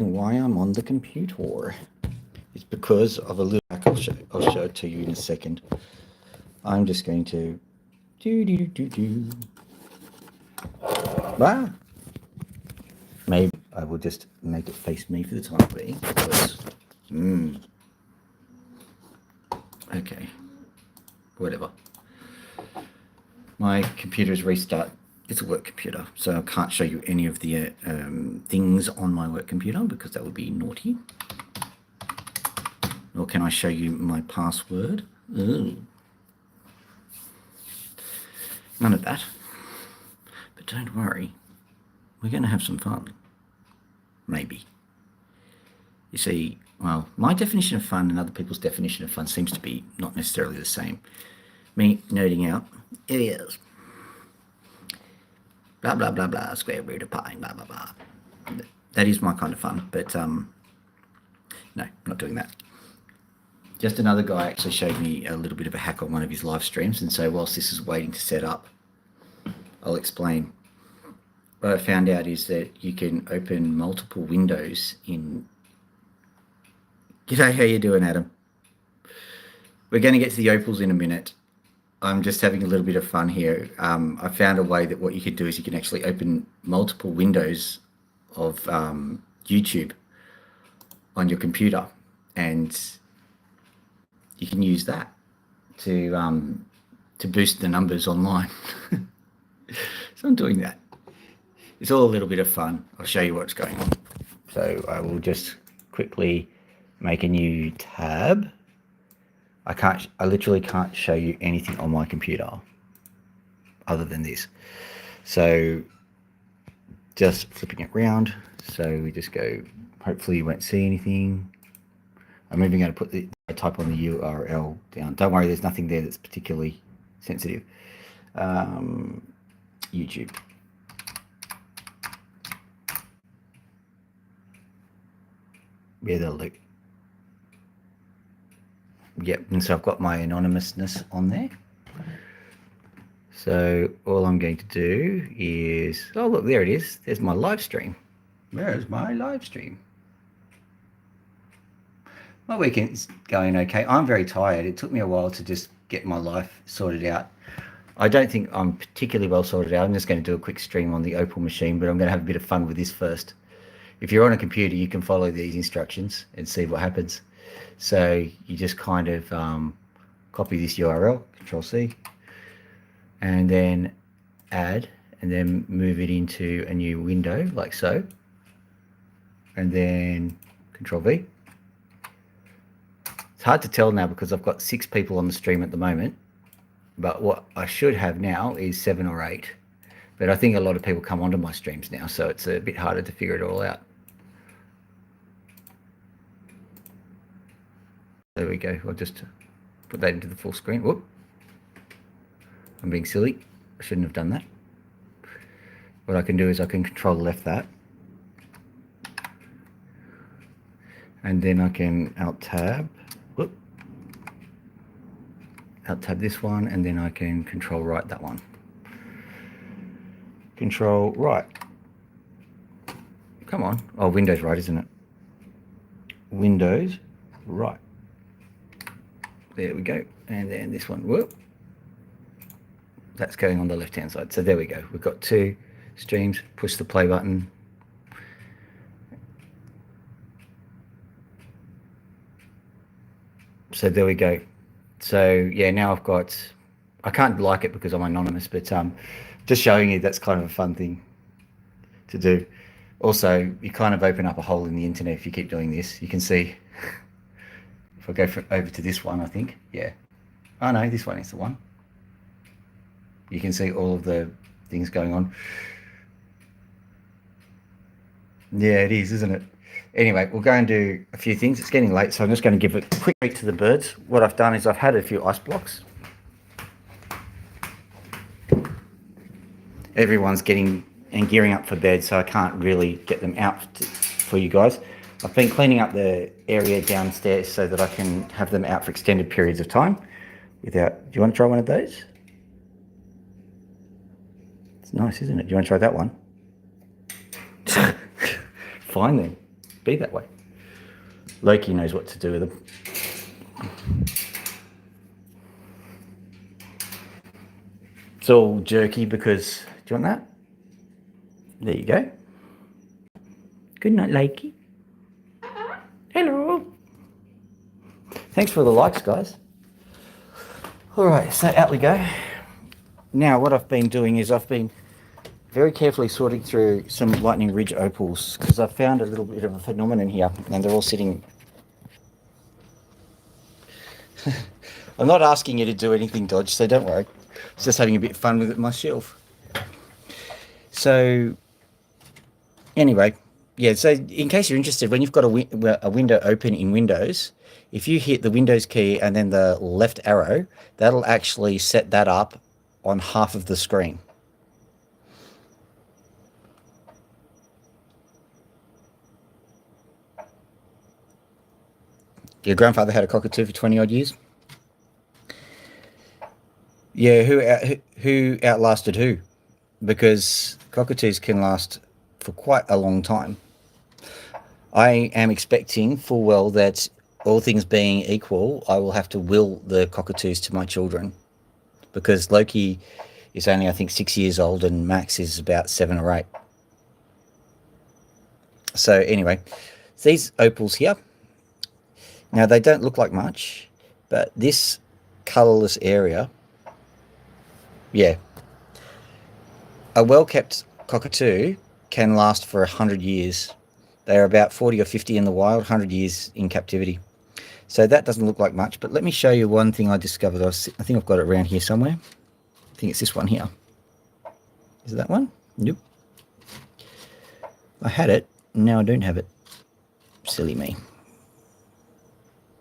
why I'm on the computer. It's because of a little hack. I'll show it to you in a second. I'm just going to Ah. Maybe I will just make it face me for the time being. Because, okay. Whatever. My computer is restarted. It's a work computer, so I can't show you any of the things on my work computer because that would be naughty. Nor can I show you my password. Ooh. None of that. But don't worry, we're going to have some fun. Maybe. You see, well, my definition of fun and other people's definition of fun seems to be not necessarily the same. Me nerding out, it is. Blah, blah, blah, blah, square root of pi, blah, blah, blah. That is my kind of fun, but no, not doing that. Just another guy actually showed me a little bit of a hack on one of his live streams, and so whilst this is waiting to set up, I'll explain. What I found out is that you can open multiple windows in... G'day, how you doing, Adam? We're going to get to the opals in a minute. I'm just having a little bit of fun here. I found a way that what you could do is you can actually open multiple windows of YouTube on your computer, and you can use that to boost the numbers online. So I'm doing that. It's all a little bit of fun. I'll show you what's going on. So I will just quickly make a new tab. I literally can't show you anything on my computer other than this. So just flipping it around. So we just go, hopefully you won't see anything. I'm even going to put I type on the URL down. Don't worry, there's nothing there that's particularly sensitive. YouTube. Yeah, that'll do. Yep, and so I've got my anonymousness on there. So all I'm going to do is, oh look, there it is. There's my live stream. There's my live stream. My weekend's going okay. I'm very tired. It took me a while to just get my life sorted out. I don't think I'm particularly well sorted out. I'm just going to do a quick stream on the Opal machine, but I'm going to have a bit of fun with this first. If you're on a computer, you can follow these instructions and see what happens. So you just kind of copy this URL, Control C, and then add, and then move it into a new window like so, and then Control V. It's hard to tell now because I've got 6 people on the stream at the moment, but what I should have now is 7 or 8. But I think a lot of people come onto my streams now, so it's a bit harder to figure it all out. There we go. I'll just put that into the full screen. Whoop. I'm being silly. I shouldn't have done that. What I can do is I can Control left that. And then I can Alt Tab. Whoop. Alt Tab this one, and then I can Control right that one. Control right. Come on. Oh, Windows right, isn't it? Windows right. There we go. And then this one, whoop. That's going on the left-hand side. So there we go. We've got 2 streams. Push the play button. So there we go. So yeah, now I've got, I can't like it because I'm anonymous, but just showing you that's kind of a fun thing to do. Also, you kind of open up a hole in the internet if you keep doing this. You can see, if I go over to this one, I think, yeah. Oh no, this one is the one. You can see all of the things going on. Yeah, it is, isn't it? Anyway, we'll go and do a few things. It's getting late, so I'm just going to give a quick break to the birds. What I've done is I've had a few ice blocks. Everyone's getting and gearing up for bed, so I can't really get them out for you guys. I've been cleaning up the area downstairs so that I can have them out for extended periods of time without... Do you want to try one of those? It's nice, isn't it? Do you want to try that one? Fine then. be that way. Loki knows what to do with them. It's all jerky because, do you want that? There you go. Good night, Loki. Hello. Thanks for the likes, guys. All right, so out we go. Now, what I've been doing is I've been very carefully sorting through some lightning ridge opals because I've found a little bit of a phenomenon here, and they're all sitting. I'm not asking you to do anything, Dodge, so don't worry. It's just having a bit of fun with it myself. So, anyway, yeah, so in case you're interested, when you've got a window open in Windows, if you hit the Windows key and then the left arrow, that'll actually set that up on half of the screen. Your grandfather had a cockatoo for 20 odd years? Yeah, who outlasted who? Because cockatoos can last for quite a long time. I am expecting full well that, all things being equal, I will have to will the cockatoos to my children, because Loki is only, I think, 6 years old and Max is about 7 or 8. So anyway, these opals here, now they don't look like much, but this colourless area, yeah, a well-kept cockatoo can last for 100 years. They are about 40 or 50 in the wild, 100 years in captivity. So that doesn't look like much, but let me show you one thing I discovered. I think I've got it around here somewhere. I think it's this one here. Is it that one? Nope. I had it, now I don't have it. Silly me.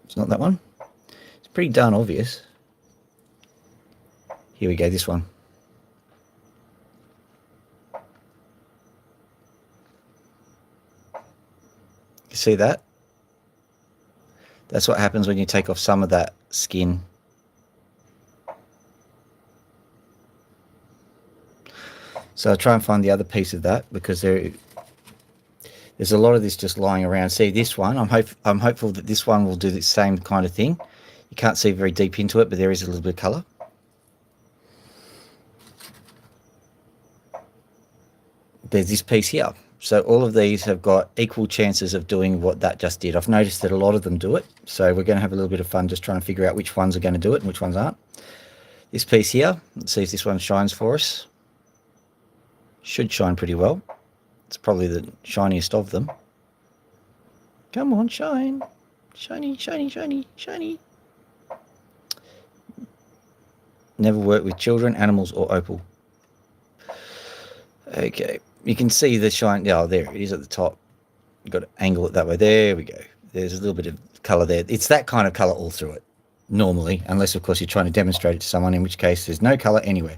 It's not that one. It's pretty darn obvious. Here we go, this one. You see that? That's what happens when you take off some of that skin. So I'll try and find the other piece of that, because there's a lot of this just lying around. See this one? I'm hopeful that this one will do the same kind of thing. You can't see very deep into it, but there is a little bit of colour. There's this piece here. So all of these have got equal chances of doing what that just did. I've noticed that a lot of them do it. So we're going to have a little bit of fun just trying to figure out which ones are going to do it and which ones aren't. This piece here, let's see if this one shines for us. Should shine pretty well. It's probably the shiniest of them. Come on, shine. Shiny, shiny, shiny, shiny. Never work with children, animals, or opal. Okay. You can see the shine. Oh, there it is at the top. You've got to angle it that way. There we go. There's a little bit of colour there. It's that kind of colour all through it, normally, unless, of course, you're trying to demonstrate it to someone, in which case there's no colour anywhere.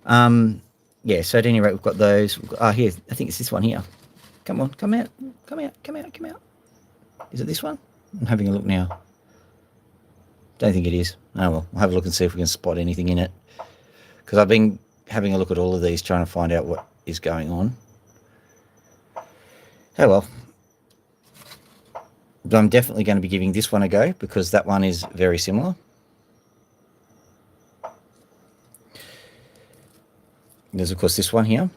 Yeah, so at any rate, we've got those. Here, I think it's this one here. Come on, come out, come out, come out, come out. Is it this one? I'm having a look now. Don't think it is. Oh, well, we'll have a look and see if we can spot anything in it. Because I've been having a look at all of these, trying to find out what is going on. Oh well. But I'm definitely going to be giving this one a go, because that one is very similar. There's, of course, this one here.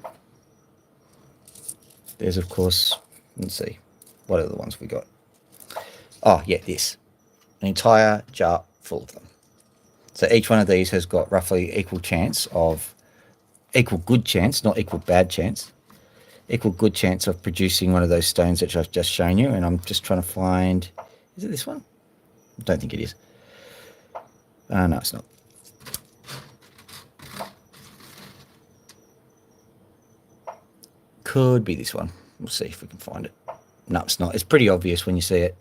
There's, of course, let's see, what are the ones we got? Oh, yeah, this. An entire jar full of them. So each one of these has got roughly equal chance of, equal good chance, not equal bad chance, equal good chance of producing one of those stones that I've just shown you. And I'm just trying to find, is it this one? I don't think it is. No, it's not. Could be this one. We'll see if we can find it. No, it's not. It's pretty obvious when you see it.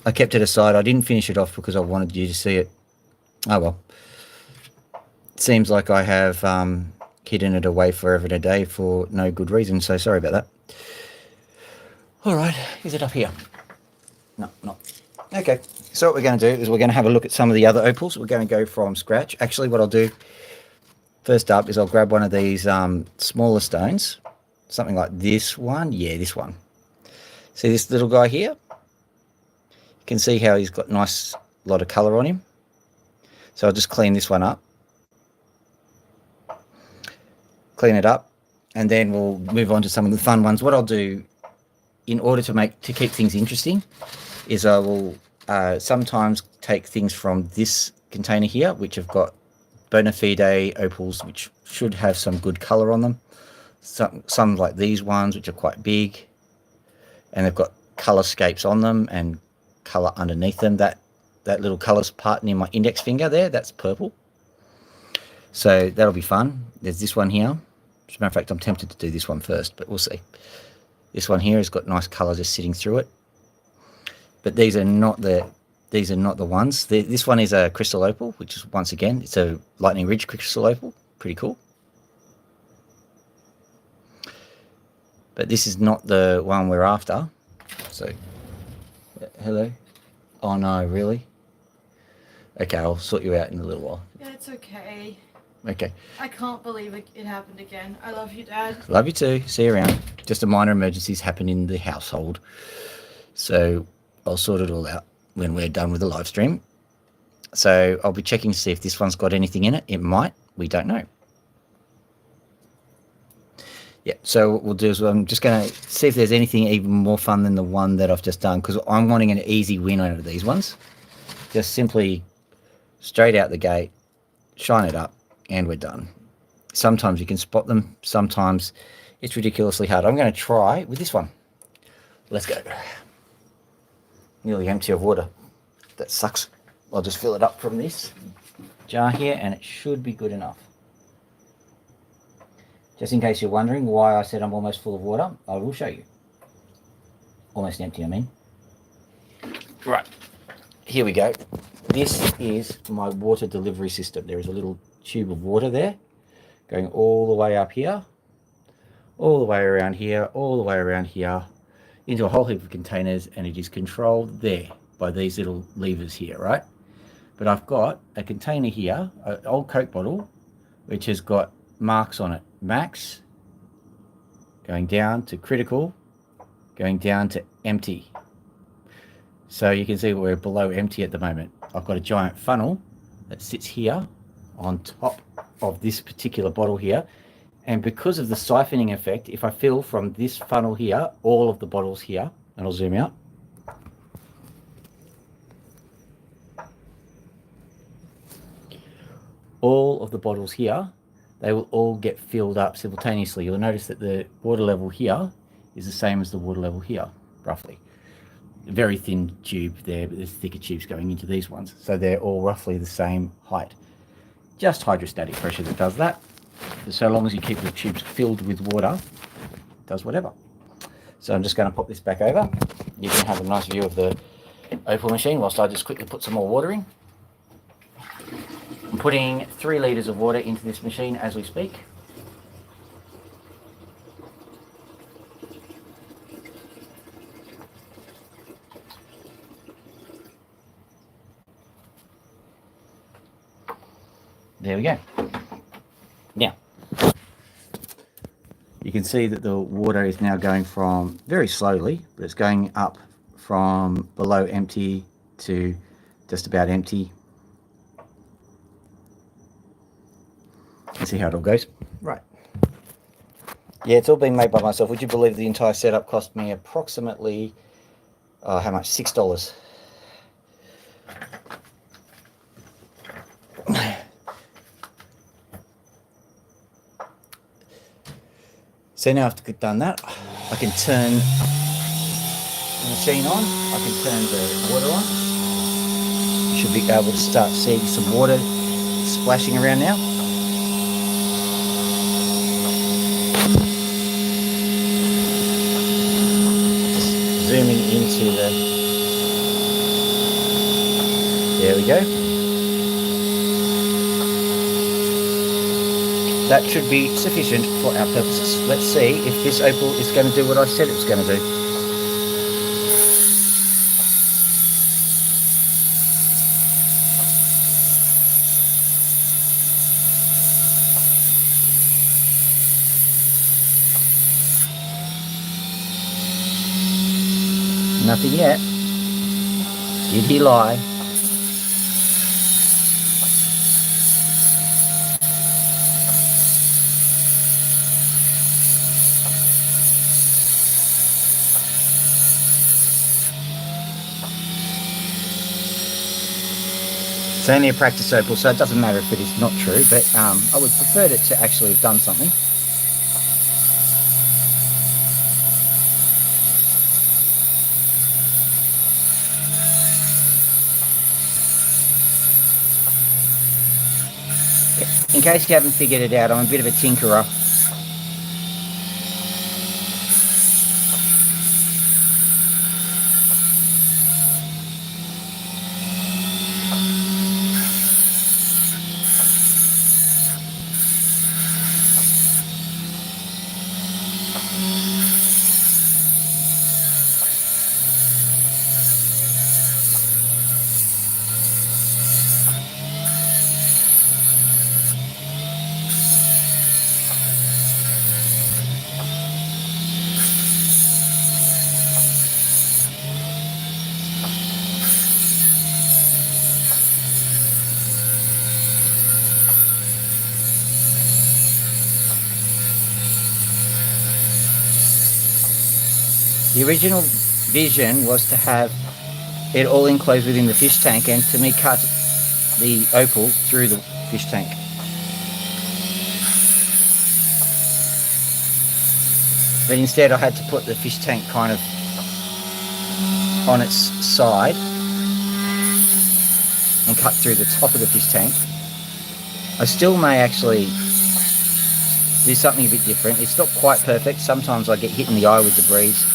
I kept it aside. I didn't finish it off because I wanted you to see it. Oh well. It seems like I have hidden it away forever and a day for no good reason, so sorry about that. All right, is it up here? No, not. Okay, so what we're going to do is we're going to have a look at some of the other opals. We're going to go from scratch. Actually, what I'll do first up is I'll grab one of these smaller stones, something like this one. Yeah, this one. See this little guy here? You can see how he's got a nice lot of colour on him. So I'll just clean this one up. Clean it up, and then we'll move on to some of the fun ones. What I'll do in order to keep things interesting is I will sometimes take things from this container here, which have got bona fide opals, which should have some good colour on them. Some like these ones, which are quite big, and they've got colorscapes on them and colour underneath them. That little colours part near my index finger there, that's purple. So that'll be fun. There's this one here. As a matter of fact, I'm tempted to do this one first, but we'll see. This one here has got nice colour just sitting through it. But these are not the ones. This one is a crystal opal, which is, once again, it's a lightning ridge crystal opal. Pretty cool. But this is not the one we're after. So, hello? Oh no, really? Okay, I'll sort you out in a little while. Yeah, it's okay. Okay. I can't believe it happened again. I love you, Dad. Love you too. See you around. Just a minor emergencies happen in the household. So I'll sort it all out when we're done with the live stream. So I'll be checking to see if this one's got anything in it. It might. We don't know. Yeah, so what we'll do is I'm just going to see if there's anything even more fun than the one that I've just done, because I'm wanting an easy win out of these ones. Just simply straight out the gate, shine it up, and we're done. Sometimes you can spot them. Sometimes it's ridiculously hard. I'm going to try with this one. Let's go. Nearly empty of water. That sucks. I'll just fill it up from this jar here, and it should be good enough. Just in case you're wondering why I said I'm almost full of water, I will show you. Almost empty, I mean. Right, here we go. This is my water delivery system. There is a little tube of water there going all the way up here, all the way around here, all the way around here, into a whole heap of containers, and it is controlled there by these little levers here, right? But I've got a container here, an old Coke bottle, which has got marks on it. Max, going down to critical, going down to empty. So you can see we're below empty at the moment. I've got a giant funnel that sits here on top of this particular bottle here. And because of the siphoning effect, if I fill from this funnel here, all of the bottles here, and I'll zoom out. All of the bottles here, they will all get filled up simultaneously. You'll notice that the water level here is the same as the water level here, roughly. A very thin tube there, but there's thicker tubes going into these ones. So they're all roughly the same height. Just hydrostatic pressure that does that. So long as you keep the tubes filled with water, it does whatever. So I'm just going to pop this back over. You can have a nice view of the opal machine whilst I just quickly put some more water in. I'm putting 3 litres of water into this machine as we speak. There we go. Now, you can see that the water is now going from, very slowly, but it's going up from below empty to just about empty. Let's see how it all goes. Right. Yeah, it's all been made by myself. Would you believe the entire setup cost me approximately, how much? $6. So now after I've done that, I can turn the machine on. I can turn the water on. You should be able to start seeing some water splashing around now. Zooming into the, there we go. That should be sufficient for our purposes. Let's see if this opal is going to do what I said it was going to do. Nothing yet. Did he lie? It's only a practice opal, so it doesn't matter if it is not true, but I would prefer it to actually have done something. In case you haven't figured it out, I'm a bit of a tinkerer. The original vision was to have it all enclosed within the fish tank and to me cut the opal through the fish tank. But instead I had to put the fish tank kind of on its side and cut through the top of the fish tank. I still may actually do something a bit different. It's not quite perfect. Sometimes I get hit in the eye with the breeze,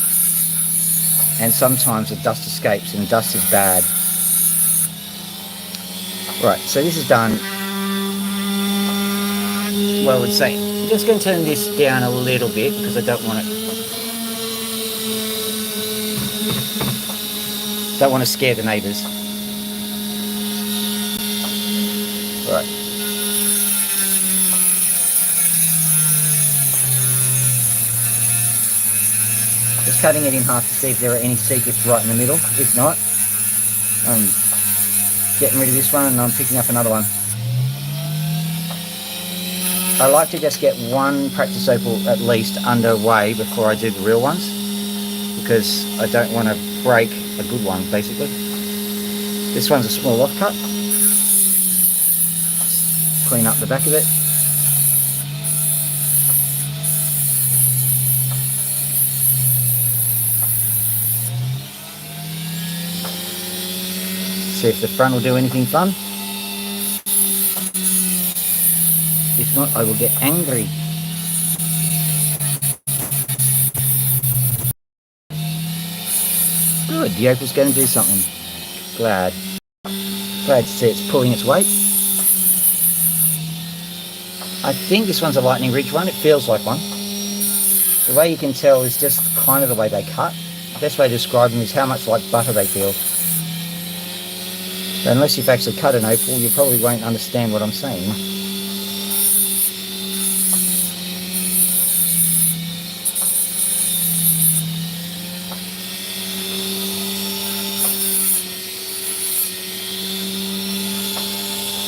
and sometimes the dust escapes, and dust is bad. Right, so this is done. Well, I would say, I'm just going to turn this down a little bit because I don't want to scare the neighbours. Right. Just cutting it in half to see if there are any secrets right in the middle. If not, I'm getting rid of this one and I'm picking up another one. I like to just get one practice opal at least underway before I do the real ones, because I don't want to break a good one, basically. This one's a small offcut. Clean up the back of it. See if the front will do anything fun. If not, I will get angry. Good, the opal's going to do something. Glad to see it's pulling its weight. I think this one's a lightning ridge one. It feels like one. The way you can tell is just kind of the way they cut. The best way to describe them is how much like butter they feel. So unless you've actually cut an opal, you probably won't understand what I'm saying.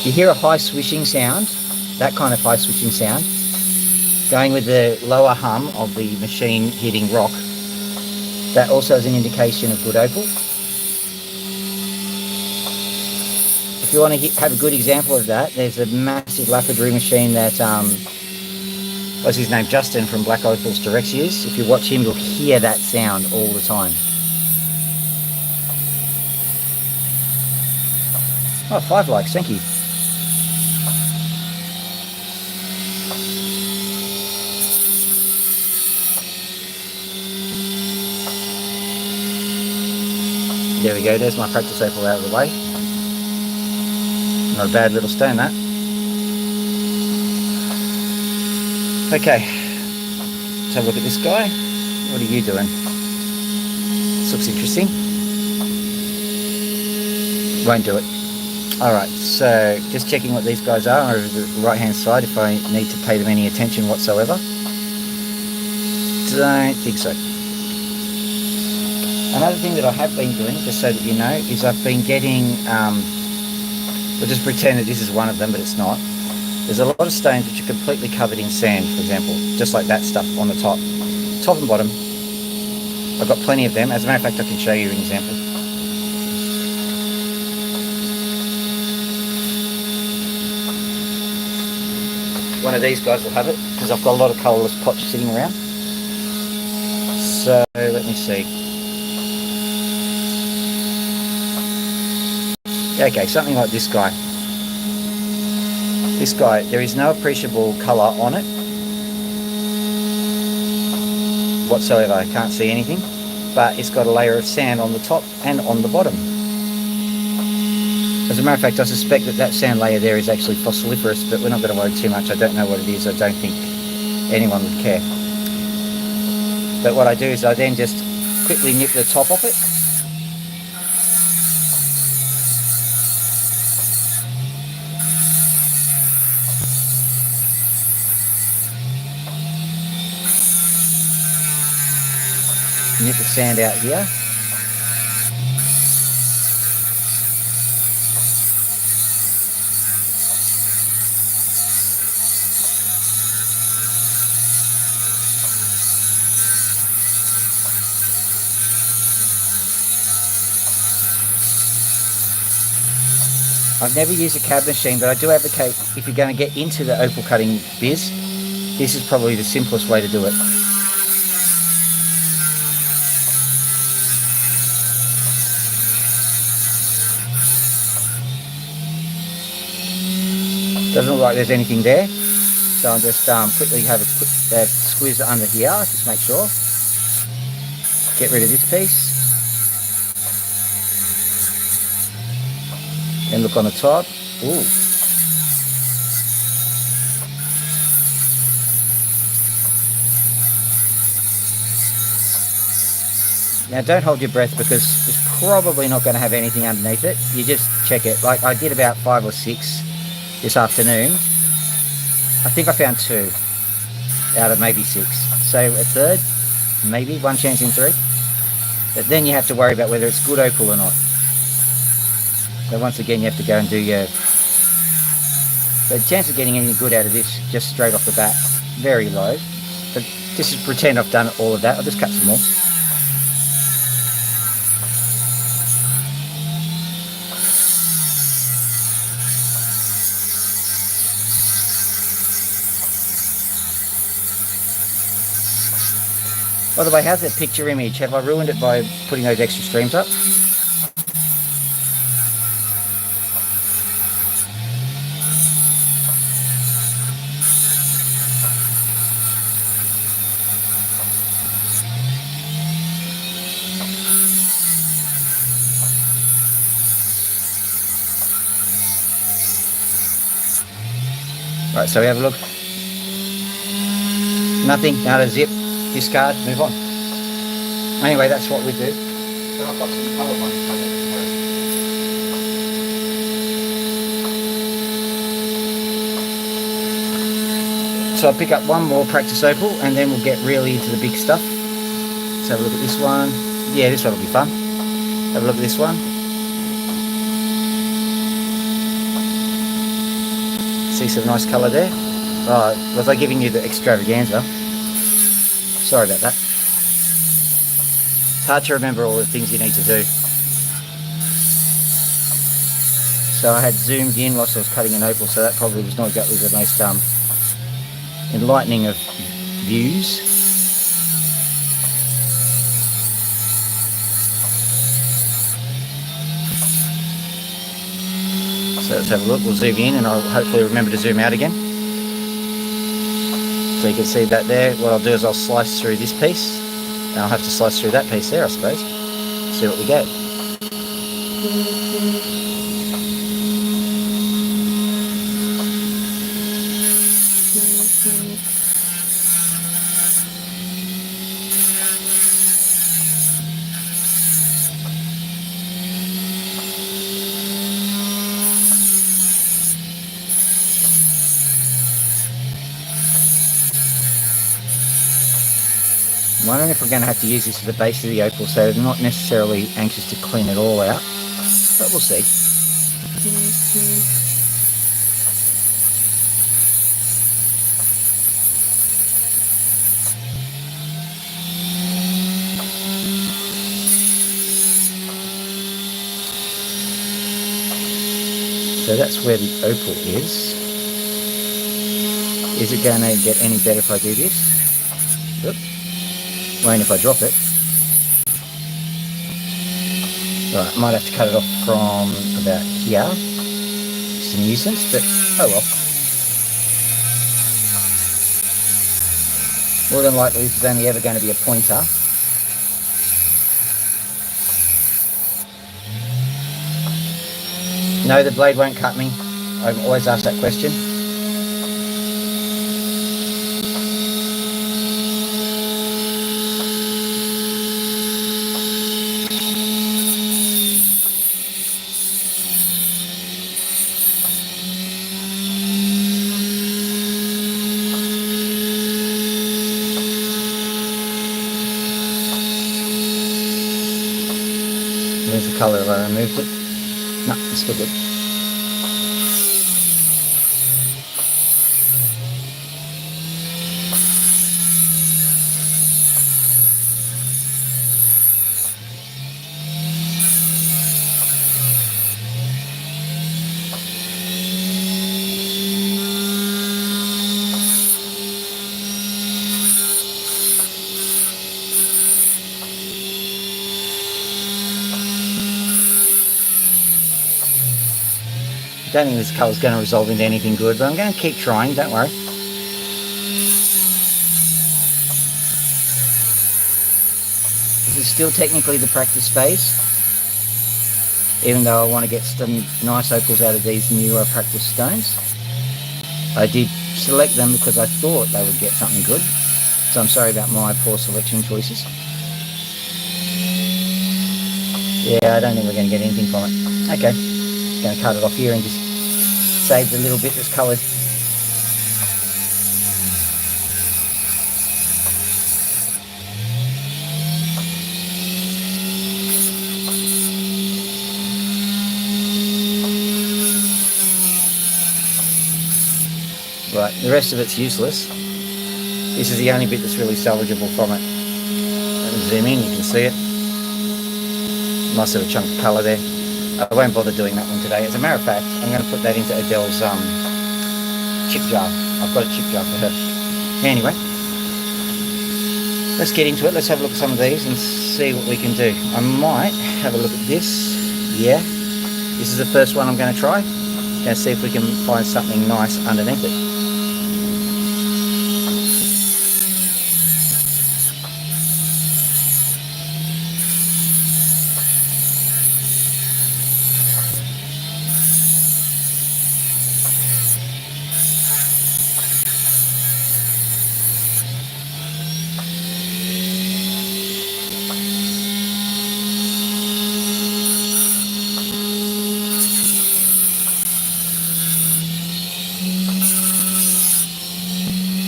You hear a high swishing sound, that kind of high swishing sound, going with the lower hum of the machine hitting rock. That also is an indication of good opal. If you want to have a good example of that, there's a massive lapidary machine that, what's his name, Justin from Black Opals Directs use. If you watch him, you'll hear that sound all the time. Oh, 5 likes, thank you. There we go, there's my practice opal out of the way. Not a bad little stone, that. Okay, let's have a look at this guy. What are you doing? This looks interesting. Won't do it. Alright, so just checking what these guys are over the right hand side if I need to pay them any attention whatsoever. Don't think so. Another thing that I have been doing, just so that you know, is I've been getting, we'll just pretend that this is one of them, but it's not. There's a lot of stones which are completely covered in sand, for example, just like that stuff on the top and bottom. I've got plenty of them. As a matter of fact, I can show you an example. One of these guys will have it, because I've got a lot of colourless pots sitting around. So, let me see. Okay, something like this guy. This guy, there is no appreciable colour on it whatsoever. I can't see anything, but it's got a layer of sand on the top and on the bottom. As a matter of fact, I suspect that that sand layer there is actually fossiliferous, but we're not going to worry too much. I don't know what it is. I don't think anyone would care. But what I do is I then just quickly nip the top off it. Nip the sand out here. I've never used a cab machine, but I do advocate, if you're going to get into the opal cutting biz, this is probably the simplest way to do it. Doesn't look like there's anything there, so I'll just quickly have a quick squeeze under here, just make sure. Get rid of this piece. Then look on the top. Ooh. Now don't hold your breath, because it's probably not going to have anything underneath it. You just check it. Like I did about 5 or 6 this afternoon. I think I found 2 out of maybe 6. So a third, maybe, 1 chance in 3. But then you have to worry about whether it's good opal or not. So once again, you have to go and do your... So the chance of getting anything good out of this, just straight off the bat, very low. But just to pretend I've done all of that, I'll just cut some more. By the way, how's that picture image? Have I ruined it by putting those extra streams up? Right, so we have a look. Nothing, not a zip, discard, move on. Anyway, that's what we do. So I've got some coloured ones coming. So I'll pick up one more practice opal and then we'll get really into the big stuff. Let's have a look at this one. Yeah, this one will be fun. Have a look at this one. See some nice colour there. Oh, was I giving you the extravaganza? Sorry about that. It's hard to remember all the things you need to do. So I had zoomed in whilst I was cutting an opal, so that probably was not exactly the most enlightening of views. So let's have a look. We'll zoom in and I'll hopefully remember to zoom out again. So you can see that there. What I'll do is I'll slice through this piece and I'll have to slice through that piece there, I suppose. See what we get. wondering if we're going to have to use this as the base of the opal, so I'm not necessarily anxious to clean it all out, but we'll see. So that's where the opal is. Is it going to get any better if I do this? Oop. Won't if I drop it. Right, might have to cut it off from about here. It's a nuisance, but oh well. More than likely this is only ever going to be a pointer. No, the blade won't cut me. I've always asked that question. There's the colour if I removed it. No, it's still good. I don't think this colour is going to resolve into anything good, but I'm going to keep trying, don't worry. This is still technically the practice phase, even though I want to get some nice opals out of these newer practice stones. I did select them because I thought they would get something good, so I'm sorry about my poor selection choices. Yeah, I don't think we're going to get anything from it. Okay, just going to cut it off here and just save the little bit that's coloured. Right, the rest of it's useless. This is the only bit that's really salvageable from it. Let me zoom in, you can see it. Nice little chunk of colour there. I won't bother doing that one today. As a matter of fact, I'm going to put that into Adele's chip jar. I've got a chip jar for her. Anyway, let's get into it. Let's have a look at some of these and see what we can do. I might have a look at this. Yeah, this is the first one I'm going to try. Going to see if we can find something nice underneath it.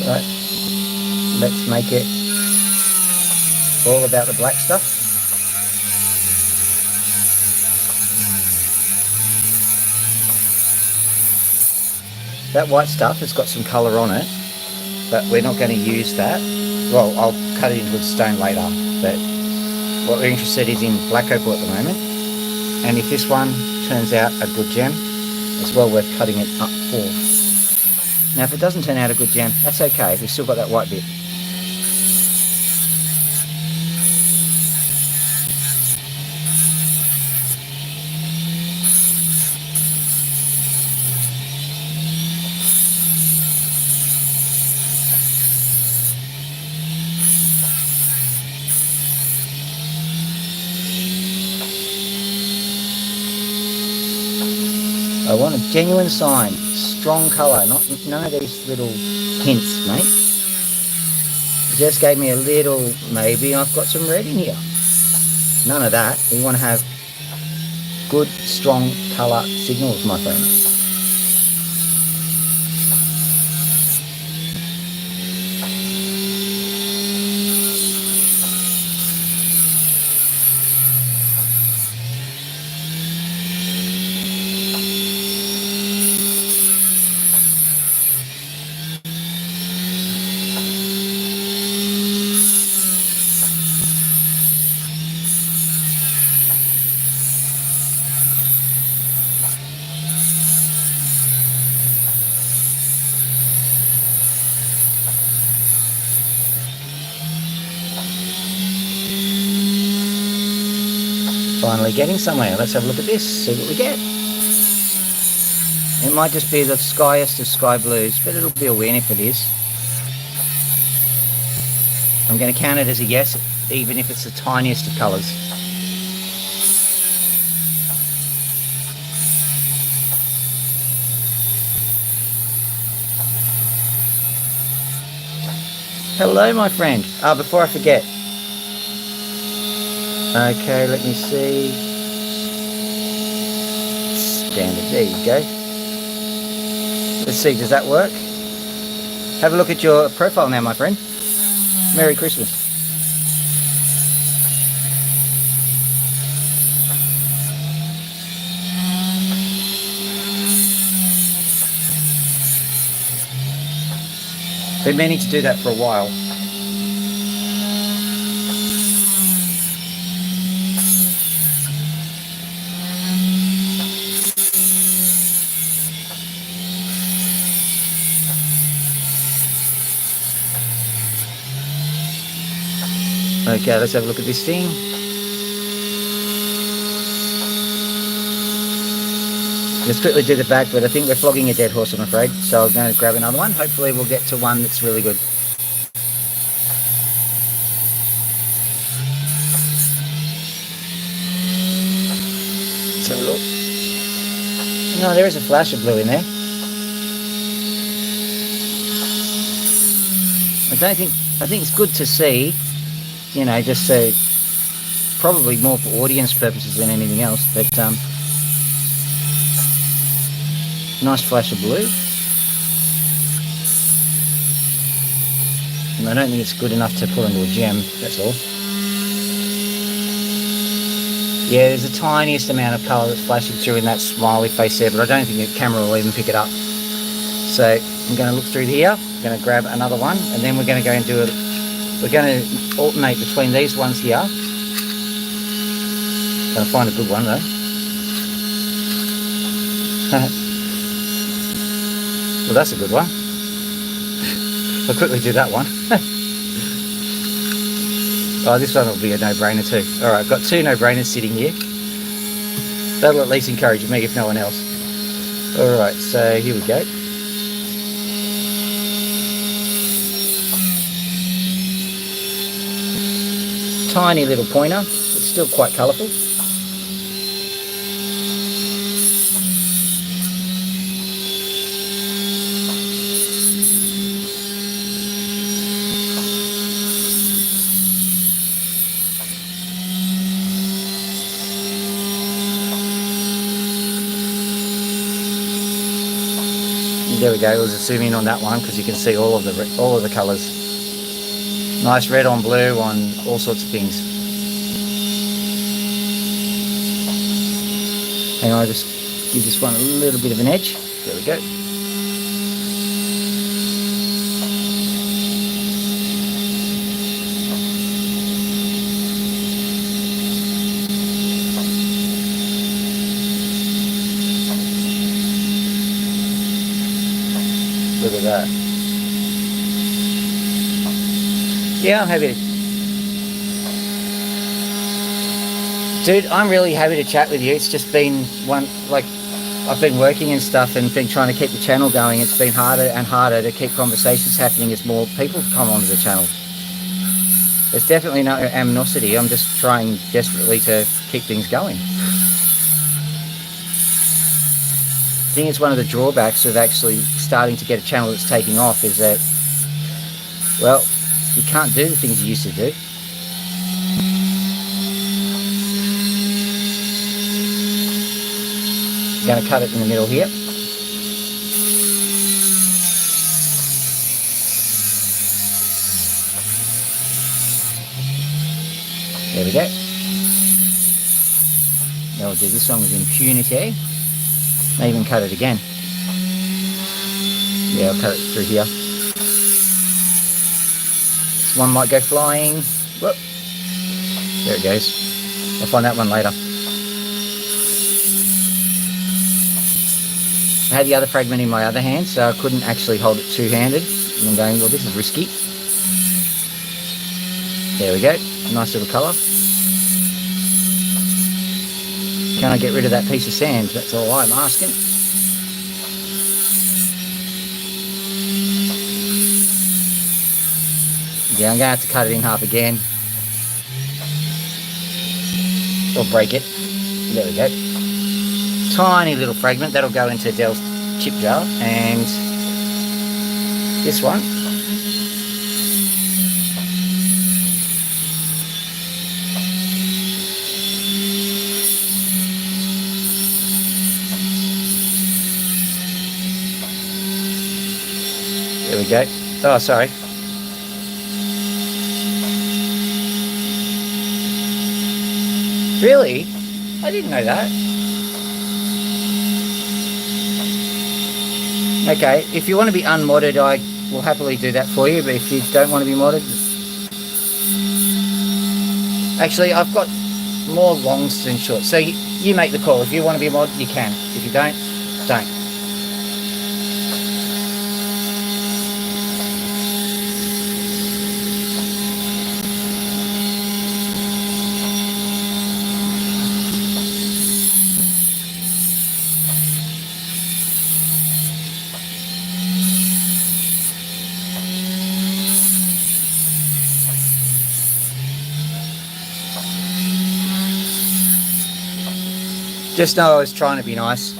Right, let's make it all about the black stuff. That white stuff has got some colour on it, but we're not going to use that. Well, I'll cut it into a stone later, but what we're interested is in black opal at the moment. And if this one turns out a good gem, it's well worth cutting it up for. Now if it doesn't turn out a good gem, that's okay, we've still got that white bit. I want a genuine sign, strong colour, none of these little hints, mate. It just gave me a little, maybe I've got some red in here. None of that. We want to have good, strong colour signals, my friends. Finally getting somewhere. Let's have a look at this, see what we get. It might just be the skyest of sky blues, but it'll be a win if it is. I'm going to count it as a yes, even if it's the tiniest of colours. Hello, my friend. Before I forget. Okay, let me see. Standard, there you go. Let's see, does that work? Have a look at your profile now, my friend. Merry Christmas. Been meaning to do that for a while. Okay, let's have a look at this thing. Let's quickly do the back, but I think we're flogging a dead horse, I'm afraid. So I'm going to grab another one. Hopefully we'll get to one that's really good. Let's have a look. No, there is a flash of blue in there. I think it's good to see, you know, just so, probably more for audience purposes than anything else, but nice flash of blue. And I don't think it's good enough to put into a gem, that's all. Yeah, there's the tiniest amount of colour that's flashing through in that smiley face there, but I don't think the camera will even pick it up. So I'm going to look through here, I'm going to grab another one, and then we're going to go and do it. We're going to alternate between these ones here. Going to find a good one though. Well, that's a good one. I'll quickly do that one. Oh, this one will be a no-brainer too. Alright, I've got two no-brainers sitting here. That'll at least encourage me if no one else. Alright, so here we go. Tiny little pointer, but still quite colourful. There we go. We'll just zoom in on that one because you can see all of the colours. Nice red on blue on all sorts of things. Hang on, I'll just give this one a little bit of an edge. There we go. Look at that. Yeah, I'm happy to... Dude, I'm really happy to chat with you. It's just been I've been working and stuff and been trying to keep the channel going. It's been harder and harder to keep conversations happening as more people come onto the channel. There's definitely no animosity. I'm just trying desperately to keep things going. I think it's one of the drawbacks of actually starting to get a channel that's taking off is that, well, you can't do the things you used to do. I'm going to cut it in the middle here. There we go. Now we'll do this one with impunity. May even cut it again. Yeah, I'll cut it through here. This one might go flying. Whoop. There it goes. I'll find that one later. I had the other fragment in my other hand, so I couldn't actually hold it two-handed. And I'm going, well, this is risky. There we go. Nice little colour. Can I get rid of that piece of sand? That's all I'm asking. Yeah, I'm going to have to cut it in half again. Or break it. There we go. Tiny little fragment. That'll go into Dell's chip jar. And this one. There we go. Oh, sorry. Really? I didn't know that. Okay, if you want to be unmodded, I will happily do that for you, but if you don't want to be modded... Actually, I've got more longs than shorts, so you make the call. If you want to be modded, you can. If you don't, don't. Just know I was trying to be nice.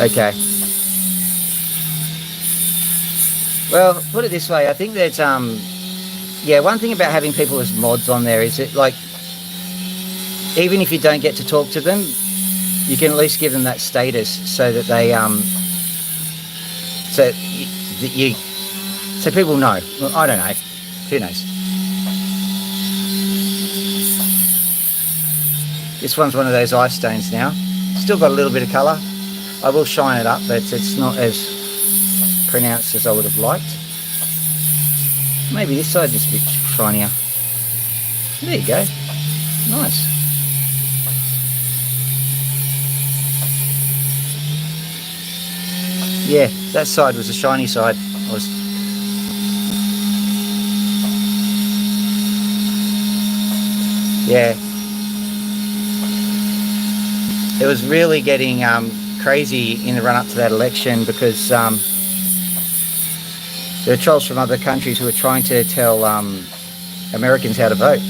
Okay. Well, put it this way, I think that, yeah, one thing about having people as mods on there is that, like, even if you don't get to talk to them, you can at least give them that status so that they, so people know. Well, I don't know. Who knows? This one's one of those ice stones now. Still got a little bit of colour. I will shine it up, but it's not as pronounced as I would have liked. Maybe this side is a bit shinier. There you go. Nice. Yeah, that side was the shiny side. Yeah. It was really getting crazy in the run-up to that election because there were trolls from other countries who were trying to tell Americans how to vote.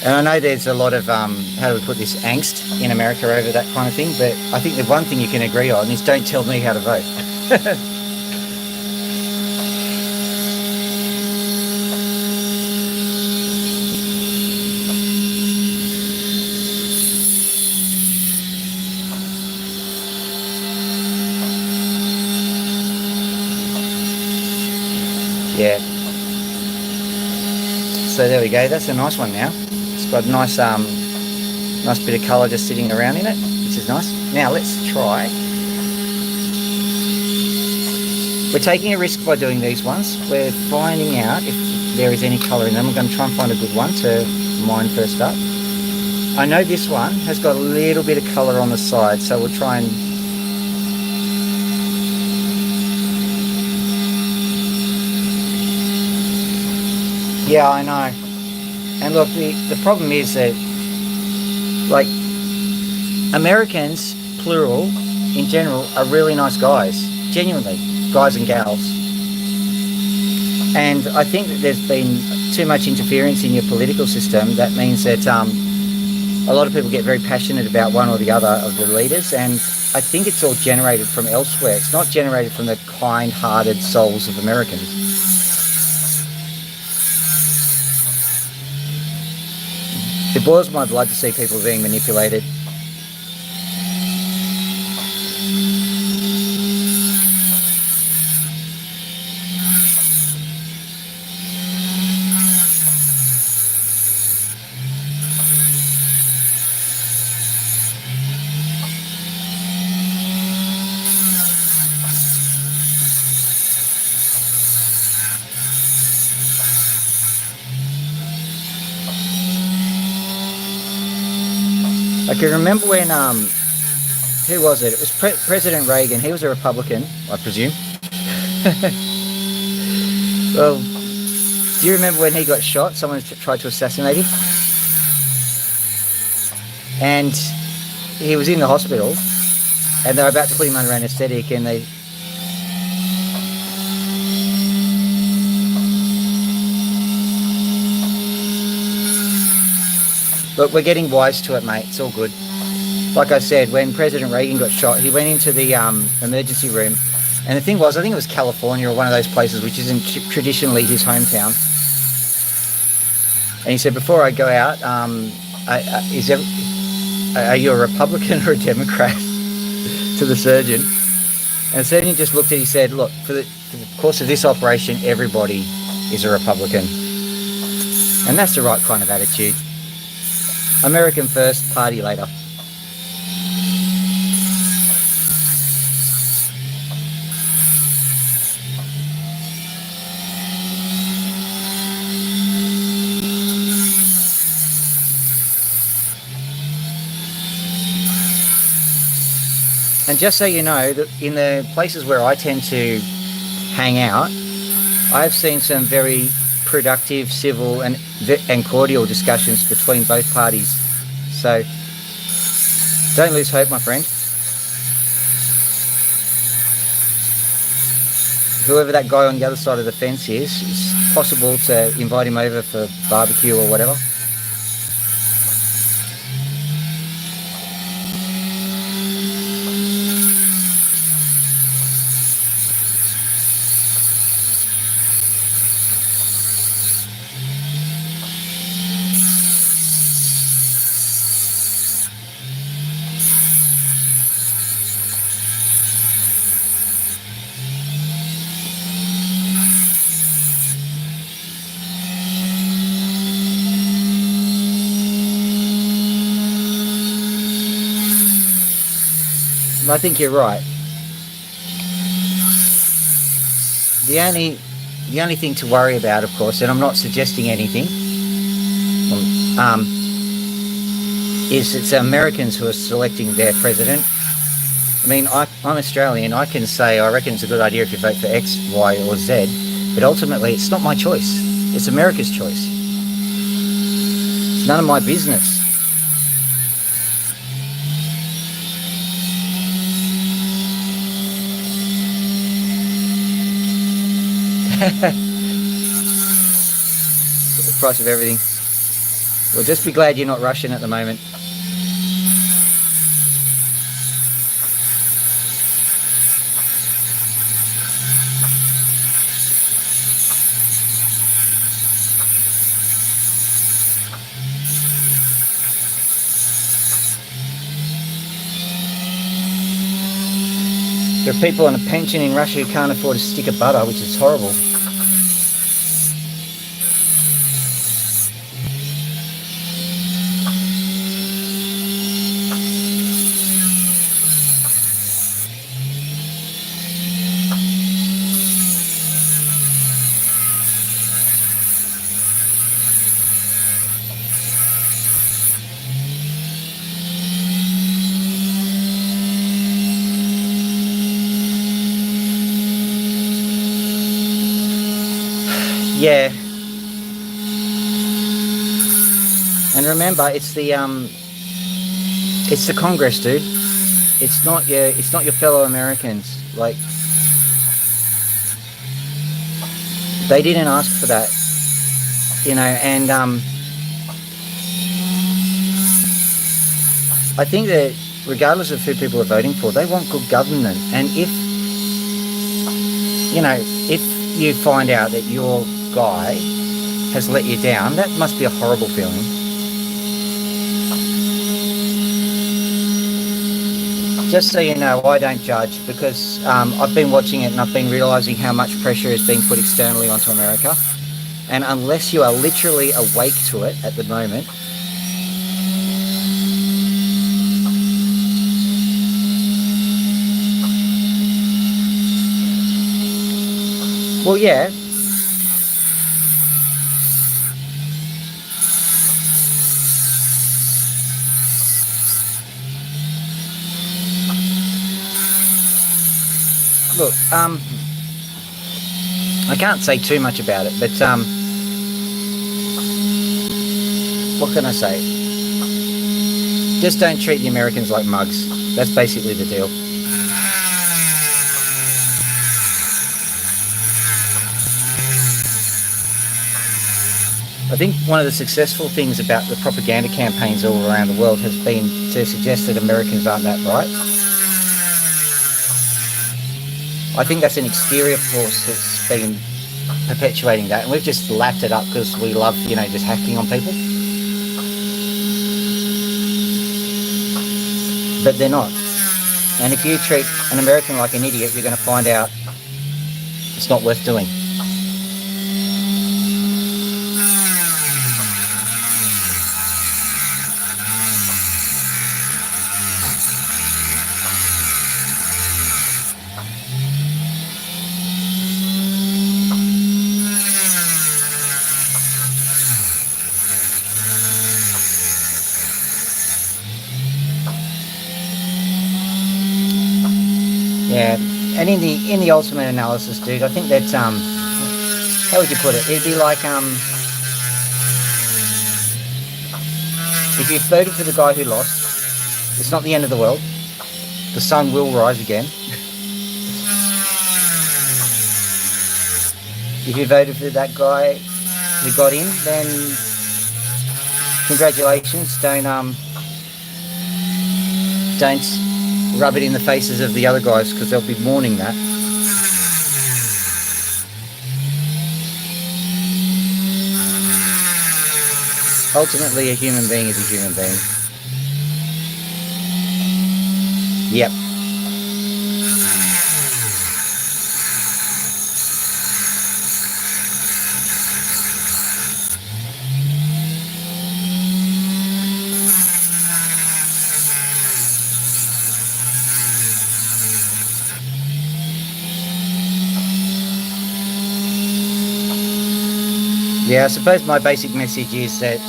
And I know there's a lot of, how do we put this, angst in America over that kind of thing, but I think the one thing you can agree on is don't tell me how to vote. Yeah. So there we go. That's a nice one now. It's got a nice, nice bit of colour just sitting around in it, which is nice. Now let's try. We're taking a risk by doing these ones. We're finding out if there is any colour in them. I'm going to try and find a good one to mine first up. I know this one has got a little bit of colour on the side, so we'll try and... Yeah, I know. And look, the problem is that, like, Americans, plural, in general, are really nice guys. Genuinely. Guys and gals. And I think that there's been too much interference in your political system. That means that a lot of people get very passionate about one or the other of the leaders, and I think it's all generated from elsewhere. It's not generated from the kind-hearted souls of Americans. It boils my blood to see people being manipulated. I can remember when, who was it? It was President Reagan. He was a Republican, I presume. Well, do you remember when he got shot? Someone tried to assassinate him, and he was in the hospital, and they were about to put him under anaesthetic, and they. But we're getting wise to it, mate. It's all good. Like I said, when President Reagan got shot, he went into the emergency room. And the thing was, I think it was California or one of those places which isn't traditionally his hometown. And he said, before I go out, are you a Republican or a Democrat? To the surgeon. And the surgeon just looked at it, he said, look, for the course of this operation, everybody is a Republican. And that's the right kind of attitude. American first, party later. And just so you know, that in the places where I tend to hang out, I've seen some very productive, civil and cordial discussions between both parties. So don't lose hope, my friend. Whoever that guy on the other side of the fence is, it's possible to invite him over for barbecue or whatever. I think you're right. The only thing to worry about, of course, and I'm not suggesting anything, is it's Americans who are selecting their president. I mean, I'm Australian. I can say I reckon it's a good idea if you vote for X, Y, or Z, but ultimately it's not my choice. It's America's choice. It's none of my business. The price of everything. Well, just be glad you're not Russian at the moment. There are people on a pension in Russia who can't afford a stick of butter, which is horrible. Yeah. And remember, it's the Congress, dude. It's not your fellow Americans. Like, they didn't ask for that, you know. And I think that regardless of who people are voting for, they want good government. And if you find out that your guy has let you down, that must be a horrible feeling. Just so you know, I don't judge, because I've been watching it and I've been realising how much pressure is being put externally onto America. And unless you are literally awake to it at the moment, well, yeah. Look, I can't say too much about it, but what can I say? Just don't treat the Americans like mugs. That's basically the deal. I think one of the successful things about the propaganda campaigns all around the world has been to suggest that Americans aren't that bright. I think that's an exterior force that's been perpetuating that, and we've just lapped it up because we love, you know, just hacking on people. But they're not. And if you treat an American like an idiot, you're going to find out it's not worth doing. Yeah, and in the ultimate analysis, dude, I think that how would you put it? It'd be like if you voted for the guy who lost, it's not the end of the world. The sun will rise again. If you voted for that guy who got in, then congratulations. Don't rub it in the faces of the other guys because they'll be mourning that. Ultimately, a human being is a human being. Yep. Yeah, I suppose my basic message is that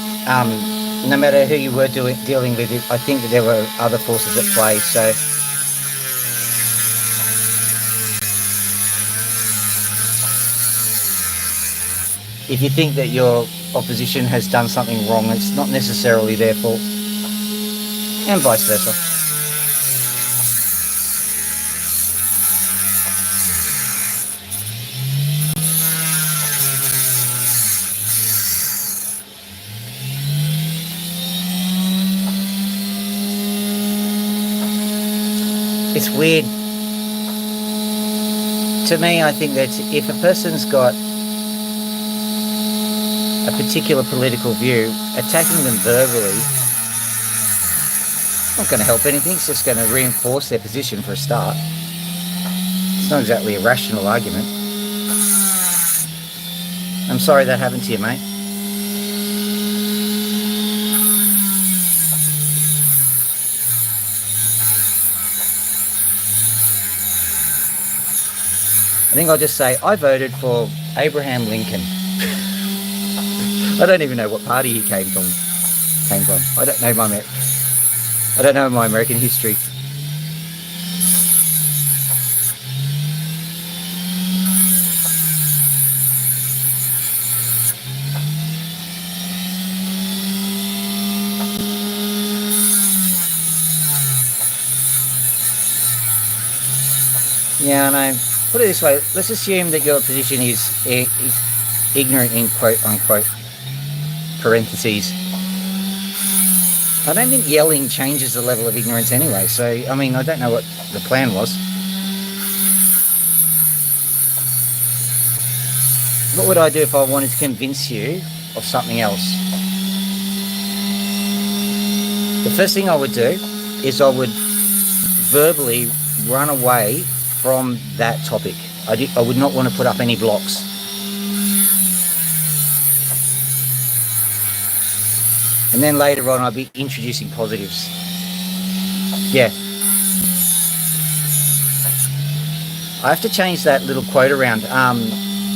no matter who you were dealing with, I think that there were other forces at play. So if you think that your opposition has done something wrong, it's not necessarily their fault, and vice versa. It's weird. To me, I think that if a person's got a particular political view, attacking them verbally not going to help anything. It's just going to reinforce their position for a start. It's not exactly a rational argument. I'm sorry that happened to you, mate. I think I'll just say I voted for Abraham Lincoln. I don't even know what party he came from. I don't know my American history. Yeah, and I put it this way. Let's assume that your position is ignorant in quote unquote parentheses. I don't think yelling changes the level of ignorance anyway. So, I mean, I don't know what the plan was. What would I do if I wanted to convince you of something else? The first thing I would do is I would verbally run away from that topic. I would not want to put up any blocks. And then later on, I'll be introducing positives. Yeah. I have to change that little quote around.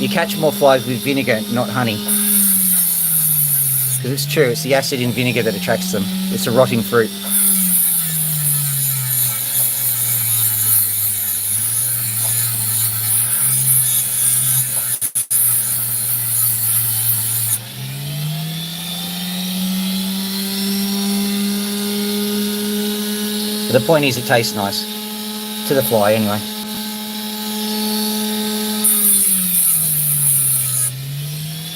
You catch more flies with vinegar, not honey. Because it's true, it's the acid in vinegar that attracts them. It's a rotting fruit. The point is, it tastes nice to the fly, anyway.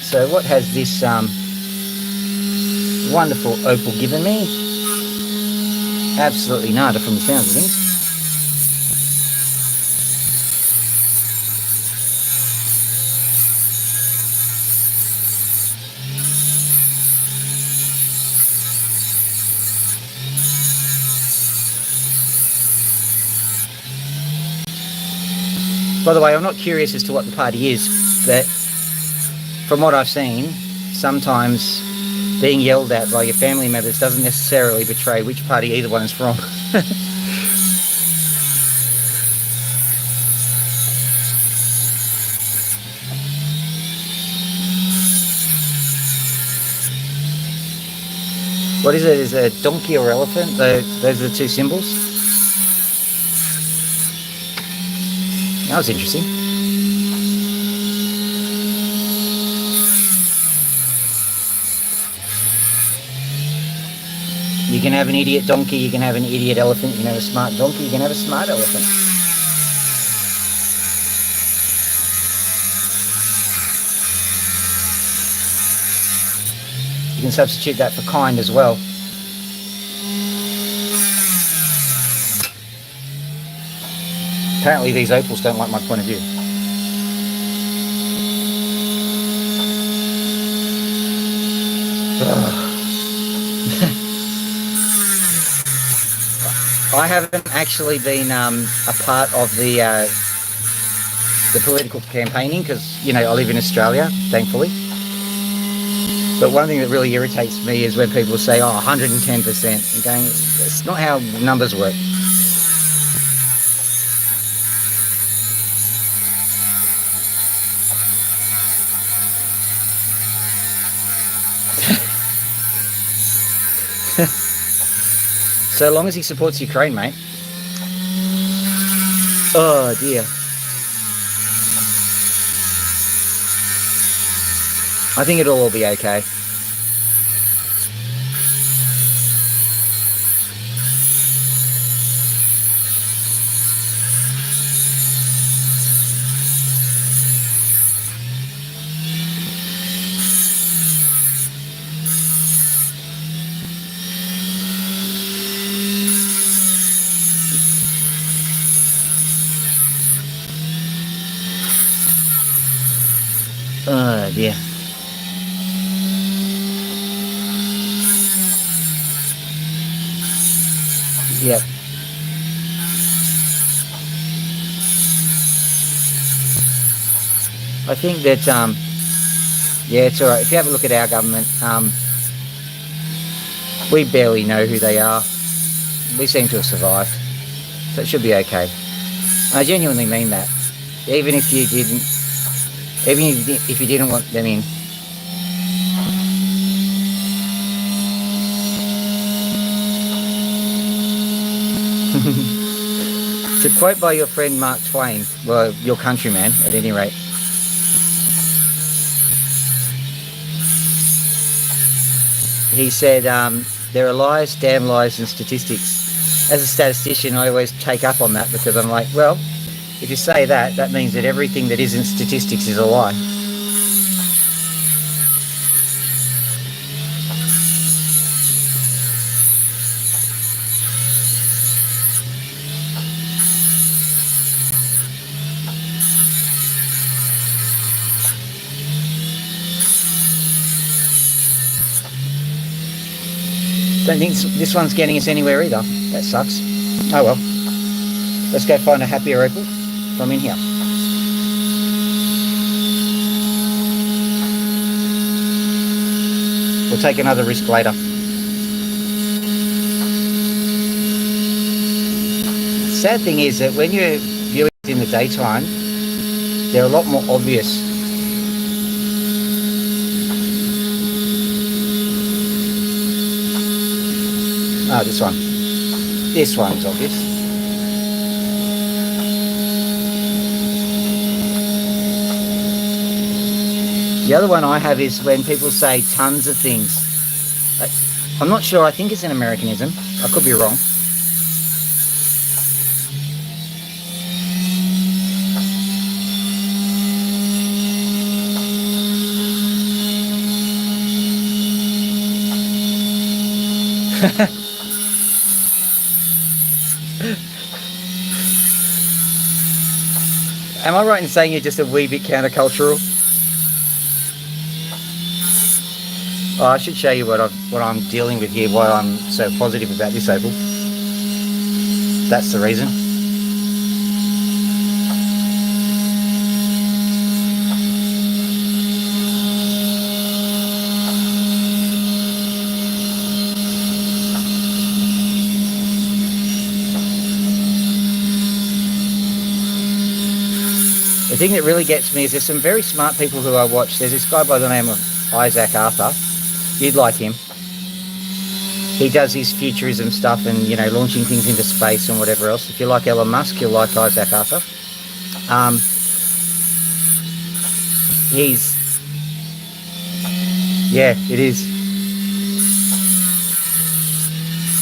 So, what has this wonderful opal given me? Absolutely nada from the sounds of things. By the way, I'm not curious as to what the party is, but from what I've seen, sometimes being yelled at by your family members doesn't necessarily betray which party either one is from. What is it? Is it a donkey or elephant? Those are the two symbols. That was interesting. You can have an idiot donkey, you can have an idiot elephant, you can have a smart donkey, you can have a smart elephant. You can substitute that for kind as well. Apparently these opals don't like my point of view. I haven't actually been a part of the political campaigning because, you know, I live in Australia, thankfully. But one thing that really irritates me is when people say, oh, 110%. I'm going, that's not how numbers work. So long as he supports Ukraine, mate. Oh dear. I think it'll all be okay. Oh dear. Yep. I think that, yeah, it's all right. If you have a look at our government, we barely know who they are. We seem to have survived, so it should be okay. I genuinely mean that. Even if you didn't want them in. To quote by your friend Mark Twain, well, your countryman at any rate, he said, there are lies, damn lies, and statistics. As a statistician, I always take up on that because I'm like, well, if you say that, that means that everything that isn't statistics is a lie. Don't think this one's getting us anywhere either. That sucks. Oh well. Let's go find a happier opal from in here. We'll take another risk later. Sad thing is that when you're viewing it in the daytime, they're a lot more obvious. Oh, this one. This one's obvious. The other one I have is when people say tons of things. I'm not sure, I think it's an Americanism. I could be wrong. Am I right in saying you're just a wee bit countercultural? Oh, I should show you what I'm dealing with here, why I'm so positive about this opal. That's the reason. The thing that really gets me is there's some very smart people who I watch. There's this guy by the name of Isaac Arthur. You'd like him. He does his futurism stuff and, you know, launching things into space and whatever else. If you like Elon Musk, you'll like Isaac Arthur. Yeah, it is.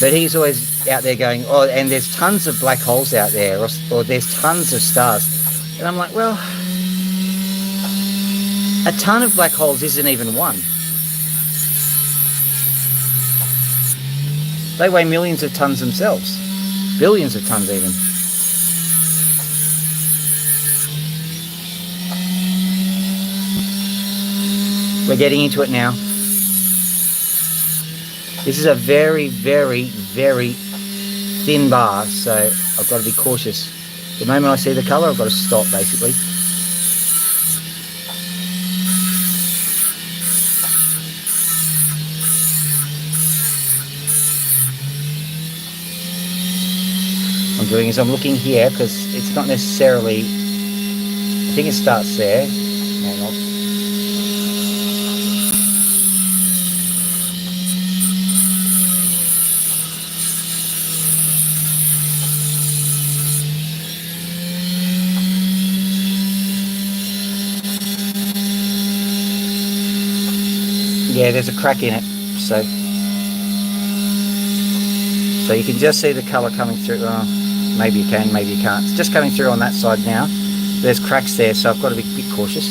But he's always out there going, oh, and there's tons of black holes out there, or there's tons of stars. And I'm like, well, a ton of black holes isn't even one. They weigh millions of tons themselves. Billions of tons even. We're getting into it now. This is a very, very, very thin bar, so I've got to be cautious. The moment I see the colour, I've got to stop, basically. What I'm doing is I'm looking here, because it's not necessarily... I think it starts there. Hang on. Yeah, there's a crack in it, so you can just see the colour coming through. Oh, maybe you can, maybe you can't. It's just coming through on that side now. There's cracks there, so I've got to be a bit cautious.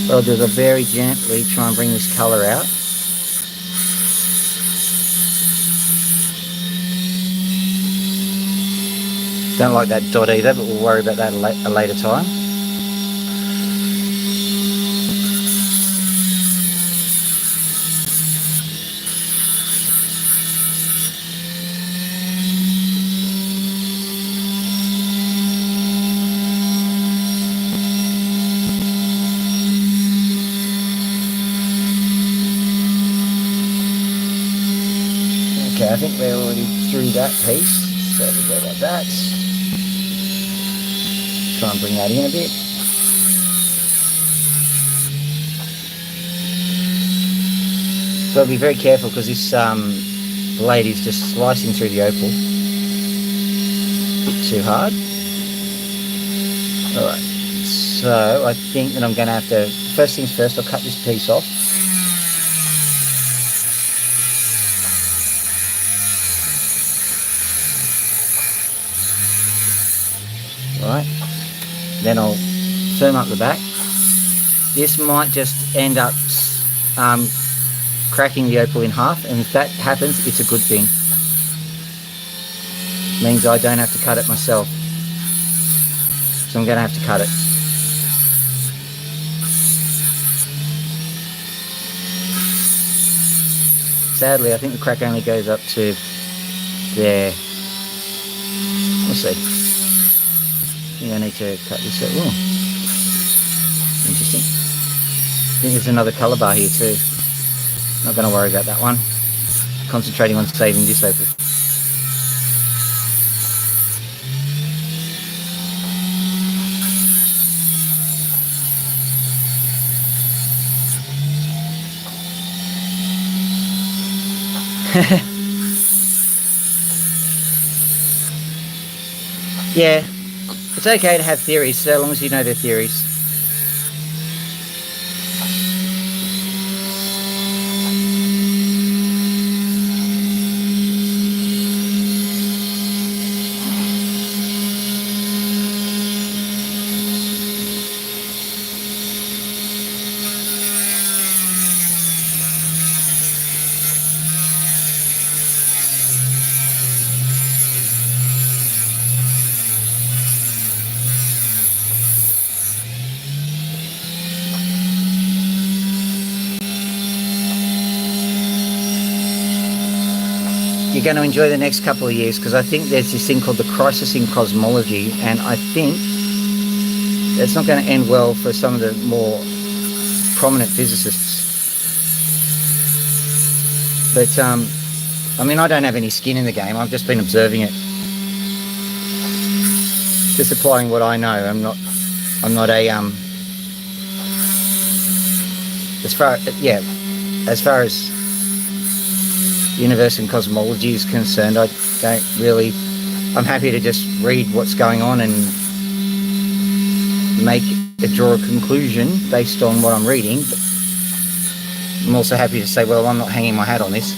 What I'll do is I'll very gently try and bring this colour out. Don't like that dot either, but we'll worry about that a later time. Okay, I think we're already through that piece, so we go like that. Try and bring that in a bit. So be very careful because this blade is just slicing through the opal. A bit too hard. Alright, so I think that I'm going to have to, first things first, I'll cut this piece off. Right, then I'll firm up the back. This might just end up cracking the opal in half, and if that happens, it's a good thing. Means I don't have to cut it myself. So I'm going to have to cut it. Sadly, I think the crack only goes up to there. We'll see. I think I need to cut this out. Ooh. Interesting. I think there's another colour bar here too. Not going to worry about that one. Concentrating on saving this opal. Yeah. It's okay to have theories, so long as you know they're theories. you're going to enjoy the next couple of years, because I think there's this thing called the crisis in cosmology, and I think it's not going to end well for some of the more prominent physicists. But I mean, I don't have any skin in the game. I've just been observing it, just applying what I know. I'm not a as far as universe and cosmology is concerned, I don't really. I'm happy to just read what's going on and draw a conclusion based on what I'm reading. But I'm also happy to say, well, I'm not hanging my hat on this.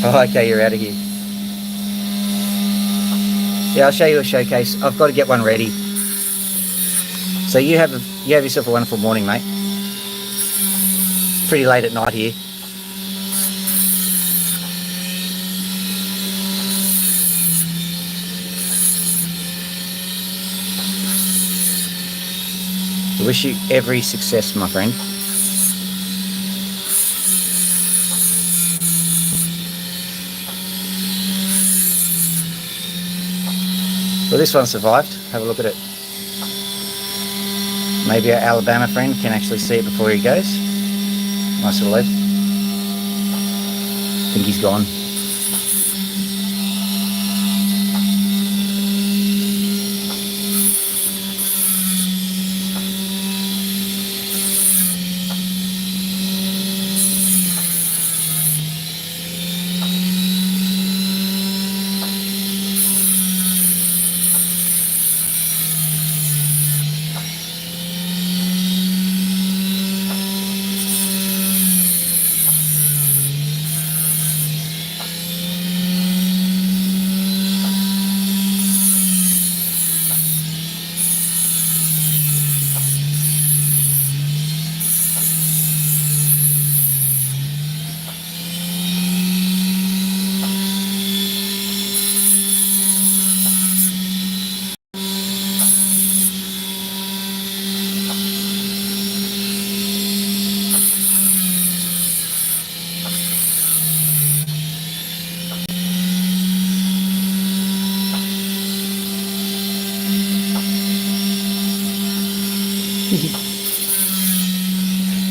Oh, okay, you're out of here. Yeah, I'll show you a showcase. I've got to get one ready. So you have yourself a wonderful morning, mate. It's pretty late at night here. I wish you every success, my friend. Well, this one survived. Have a look at it. Maybe our Alabama friend can actually see it before he goes. Nice little lead. I think he's gone.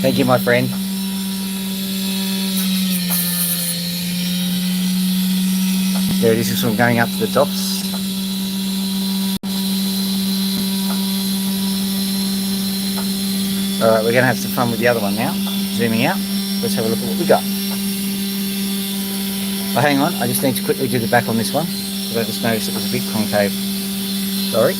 Thank you, my friend. There it is, this one going up to the tops. Alright, we're going to have some fun with the other one now. Zooming out. Let's have a look at what we got. Oh, hang on, I just need to quickly do the back on this one, because I just noticed it was a bit concave. Sorry.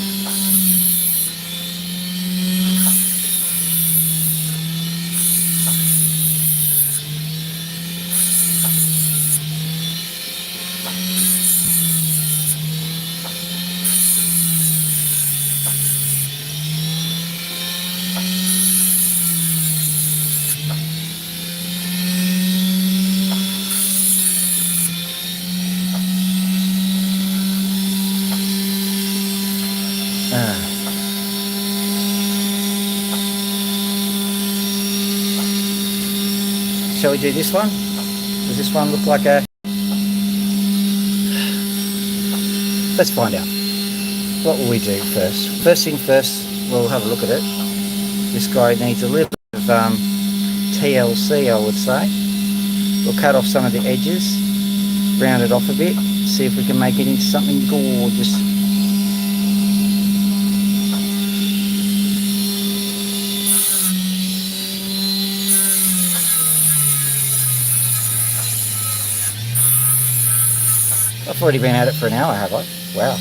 Shall we do this one? Does this one look like a... Let's find out. What will we do first? First thing first, we'll have a look at it. This guy needs a little bit of TLC, I would say. We'll cut off some of the edges, round it off a bit, see if we can make it into something gorgeous. I've already been at it for an hour, have I? Wow.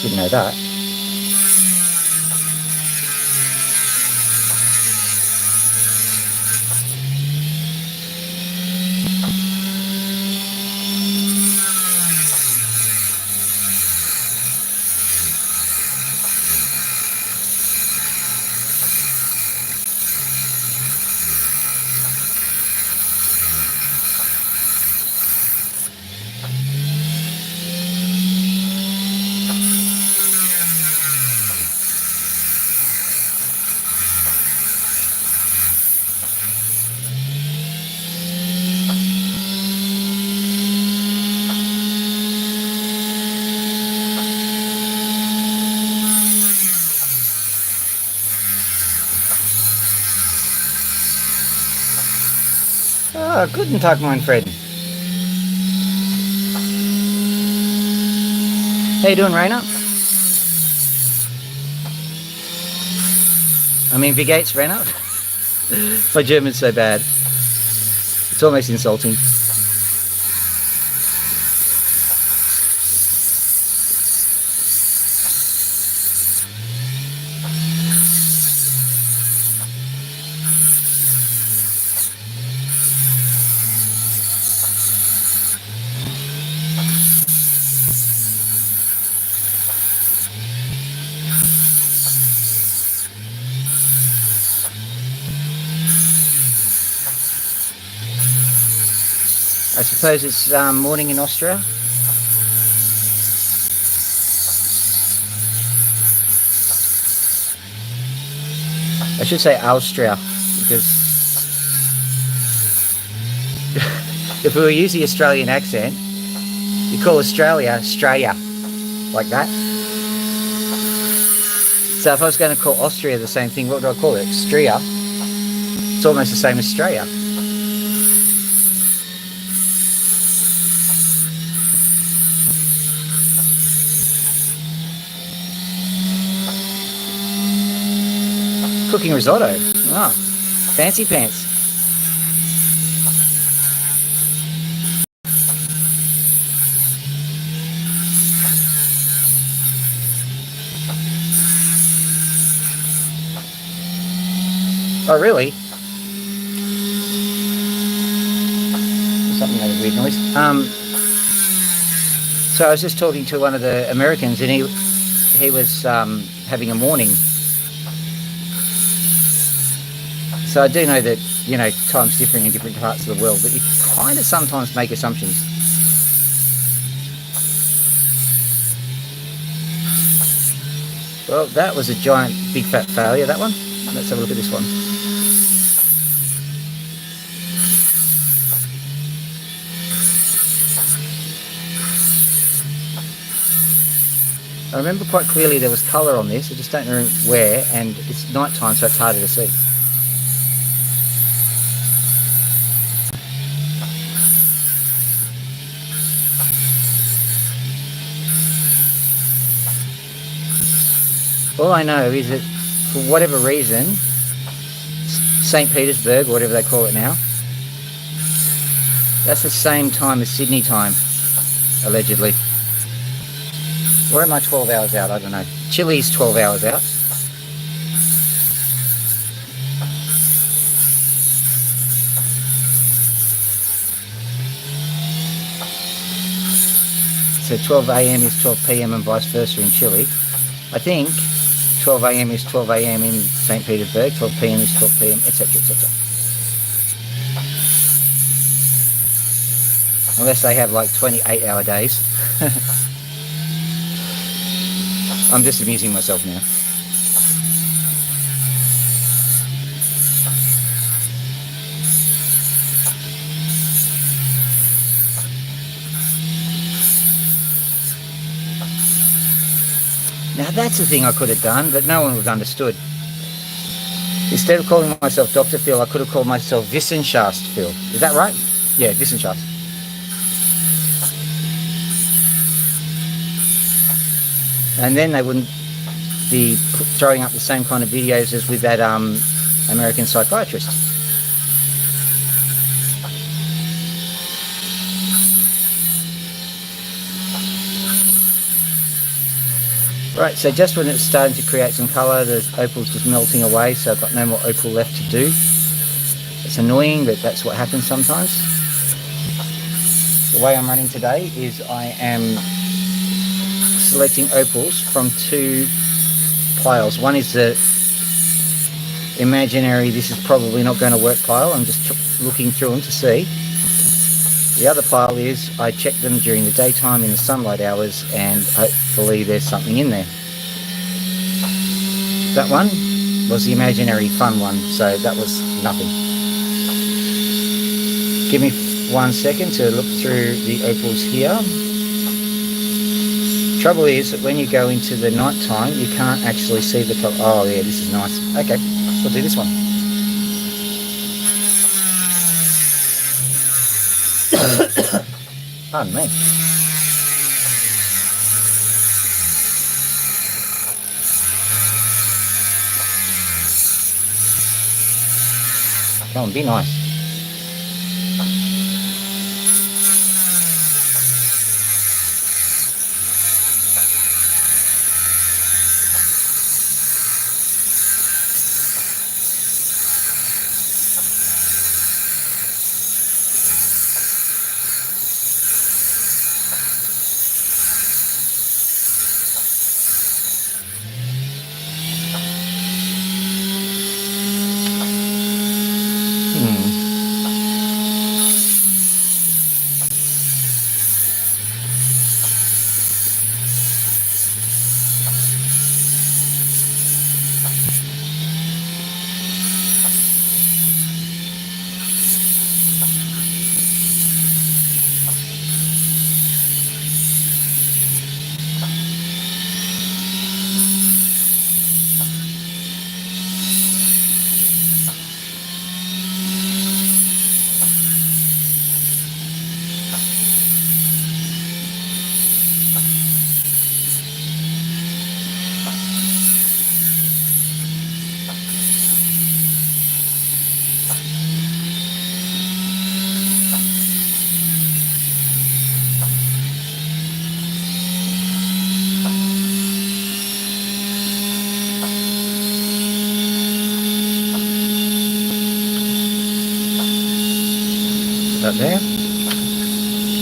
Didn't know that. Guten Tag, mein Friend. How you doing, Rainer? I mean, wie geht's, Rainer? My German's so bad. It's almost insulting. I suppose it's morning in Austria. I should say Austria, because if we were using the Australian accent, you call Australia Australia, like that. So if I was going to call Austria the same thing, what would I call it? Stria. It's almost the same as Australia. Cooking risotto. Oh, fancy pants. Oh, really? Something made a weird noise. So I was just talking to one of the Americans, and he was having a morning. So I do know that, you know, time's different in different parts of the world, but you kind of sometimes make assumptions. Well, that was a giant, big fat failure, that one. Let's have a look at this one. I remember quite clearly there was colour on this, I just don't know where, and it's night time, so it's harder to see. All I know is that for whatever reason, St. Petersburg, or whatever they call it now, that's the same time as Sydney time, allegedly. Or am I 12 hours out? I don't know. Chile's 12 hours out. So 12 a.m. is 12 p.m. and vice versa in Chile. I think 12 a.m. is 12 a.m. in St. Petersburg, 12 p.m. is 12 p.m., etc., etc. Unless they have like 28-hour days. I'm just amusing myself now. Now that's the thing I could have done, but no one would have understood. Instead of calling myself Dr. Phil, I could have called myself Wissenschaft Phil. Is that right? Yeah, Wissenschaft. And then they wouldn't be throwing up the same kind of videos as with that American psychiatrist. Right, so just when it's starting to create some colour, the opal's just melting away, so I've got no more opal left to do. It's annoying, but that's what happens sometimes. The way I'm running today is I am selecting opals from two piles. One is the imaginary, this is probably not going to work pile. I'm just looking through them to see. The other pile is I check them during the daytime in the sunlight hours, and hopefully there's something in there. That one was the imaginary fun one, so that was nothing. Give me 1 second to look through the opals here. Trouble is that when you go into the night time, you can't actually see the colour. Oh yeah, this is nice. Okay, we'll do this one. Pardon me. Come on, be nice. Up there.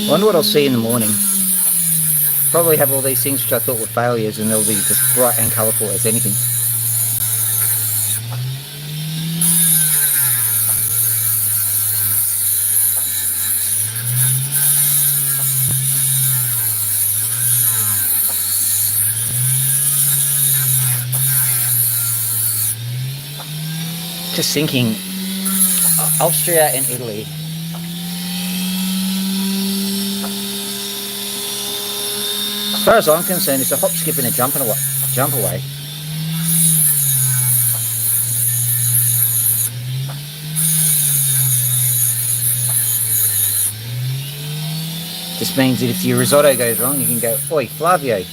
Wonder what I'll see in the morning. Probably have all these things which I thought were failures, and they'll be just bright and colourful as anything. Just thinking, Austria and Italy. As far as I'm concerned, it's a hop, skip, and a jump away. Just means that if your risotto goes wrong, you can go, "Oi, Flavio,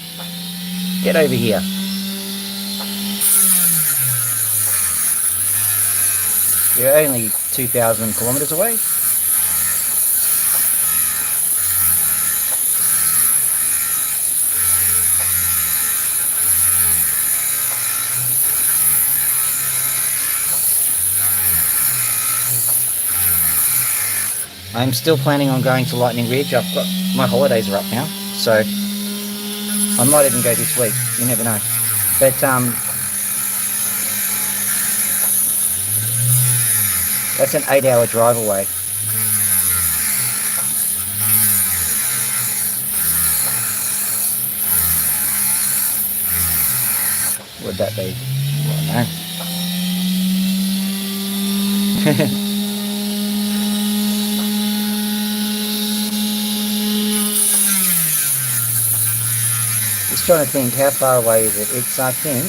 get over here." You're only 2,000 kilometres away. I'm still planning on going to Lightning Ridge. My holidays are up now, so I might even go this week. You never know. But that's an 8-hour drive away. Would that be? I don't know. Just trying to think, how far away is it? It's, I think,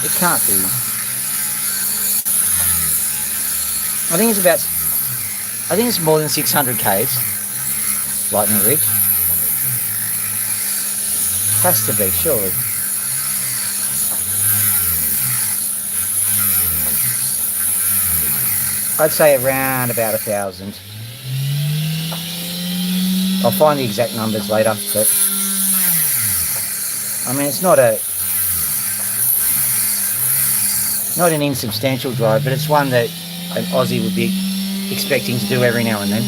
it can't be. I think it's more than 600 k's. Lightning Ridge. Has to be, surely. I'd say around about 1,000. I'll find the exact numbers later, but I mean, it's not an insubstantial drive, but it's one that an Aussie would be expecting to do every now and then.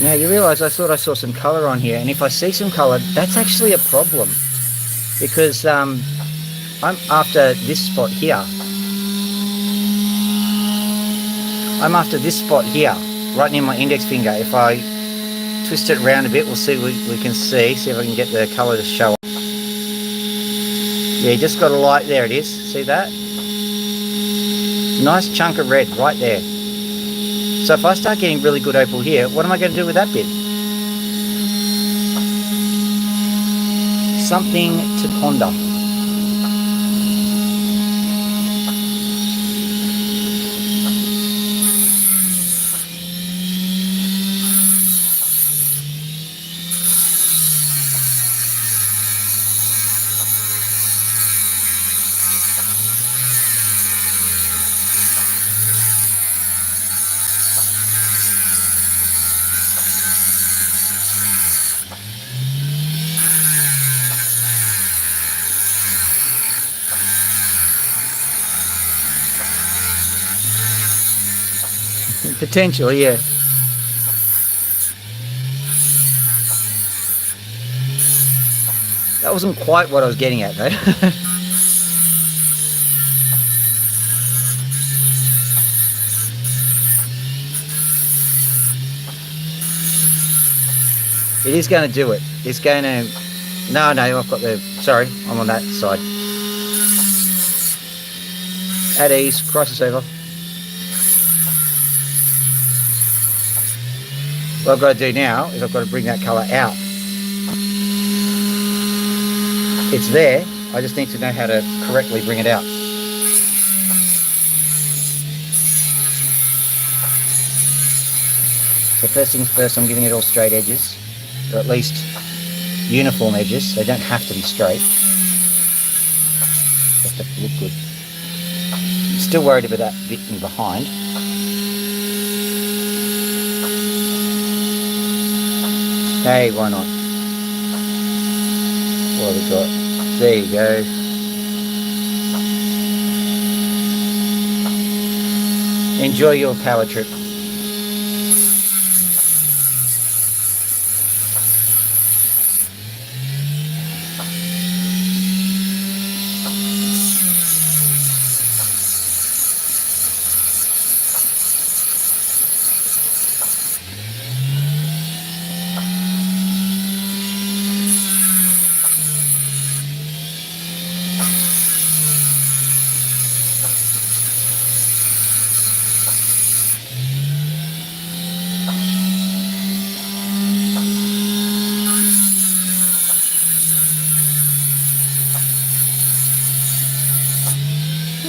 Now you realise I thought I saw some colour on here, and if I see some colour, that's actually a problem, because I'm after this spot here. I'm after this spot here, right near my index finger. If I twist it around a bit, we'll see we can see if I can get the colour to show up. Yeah, just got a light, there it is, see that? Nice chunk of red right there. So if I start getting really good opal here, what am I going to do with that bit? Something to ponder. Potential, yeah. That wasn't quite what I was getting at, though. It is going to do it. It's going to... No, I've got the... Sorry, I'm on that side. At ease, crisis over. What I've got to do now is I've got to bring that colour out. It's there, I just need to know how to correctly bring it out. So first things first, I'm giving it all straight edges, or at least uniform edges. They don't have to be straight. Just have to look good. I'm still worried about that bit in behind. Hey, why not? What have we got? There you go. Enjoy your power trip.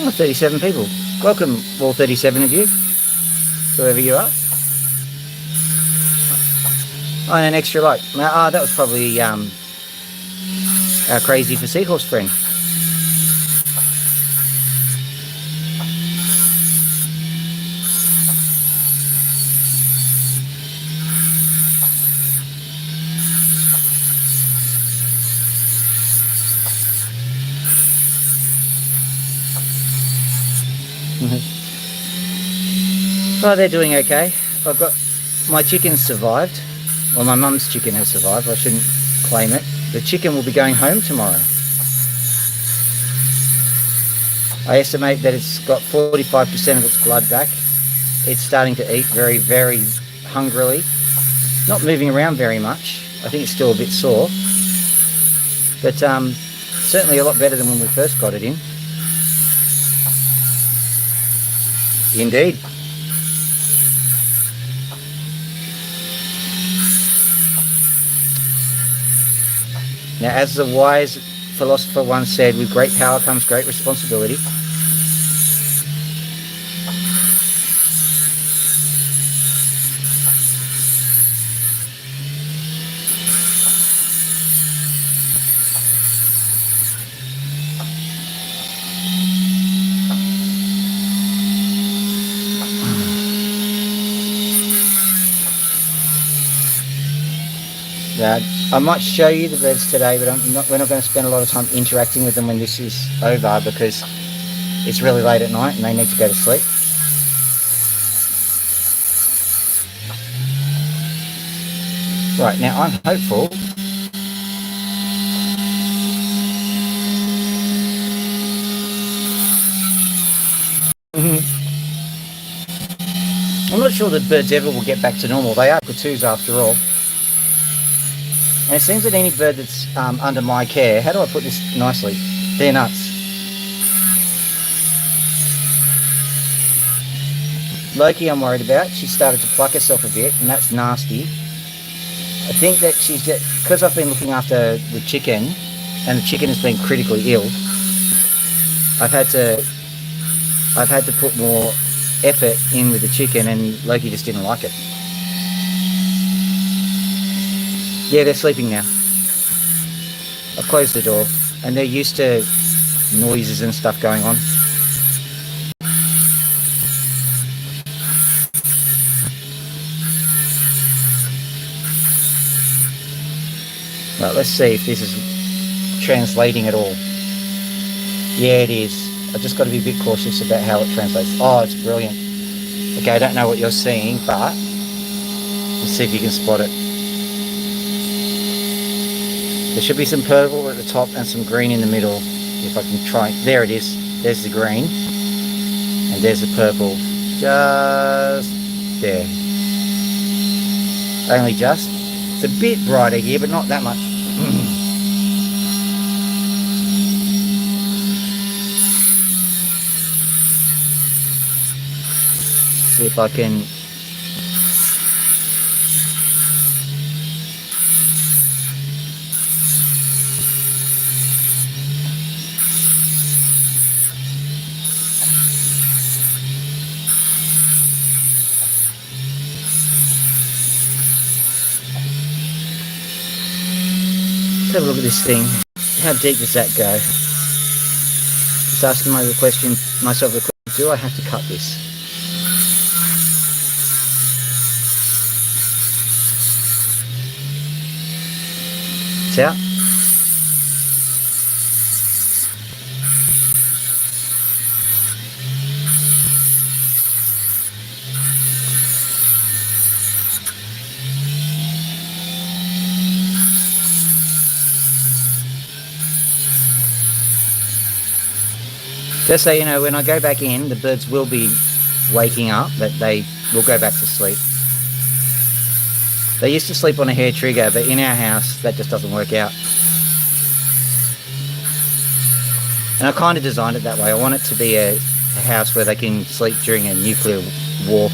Oh, 37 people. Welcome, all 37 of you, whoever you are. Oh, and an extra light. That was probably our crazy for seahorse friend. Oh, they're doing okay. I've got my chickens survived. Well, my mum's chicken has survived. I shouldn't claim it. The chicken will be going home tomorrow. I estimate that it's got 45% of its blood back. It's starting to eat very, very hungrily. Not moving around very much. I think it's still a bit sore. But certainly a lot better than when we first got it in. Indeed. Now, as the wise philosopher once said, with great power comes great responsibility. I might show you the birds today, but we're not going to spend a lot of time interacting with them when this is over, because it's really late at night and they need to go to sleep. Right, now I'm hopeful. I'm not sure the birds ever will get back to normal. They are cockatoos after all. And it seems that any bird that's under my care, how do I put this nicely? They're nuts. Loki I'm worried about. She started to pluck herself a bit, and that's nasty. I think that she's just, because I've been looking after the chicken, and the chicken has been critically ill, I've had to put more effort in with the chicken, and Loki just didn't like it. Yeah, they're sleeping now. I've closed the door, and they're used to noises and stuff going on. Right, let's see if this is translating at all. Yeah, it is. I've just got to be a bit cautious about how it translates. Oh, it's brilliant. Okay, I don't know what you're seeing, but let's see if you can spot it. There should be some purple at the top and some green in the middle. If I can try. There it is. There's the green. And there's the purple. Just there. Only just. It's a bit brighter here, but not that much. See if I can. Let's have a look at this thing. How deep does that go? Just asking myself the question, do I have to cut this? It's out. Just so you know, when I go back in, the birds will be waking up, but they will go back to sleep. They used to sleep on a hair trigger, but in our house, that just doesn't work out. And I kind of designed it that way. I want it to be a house where they can sleep during a nuclear war.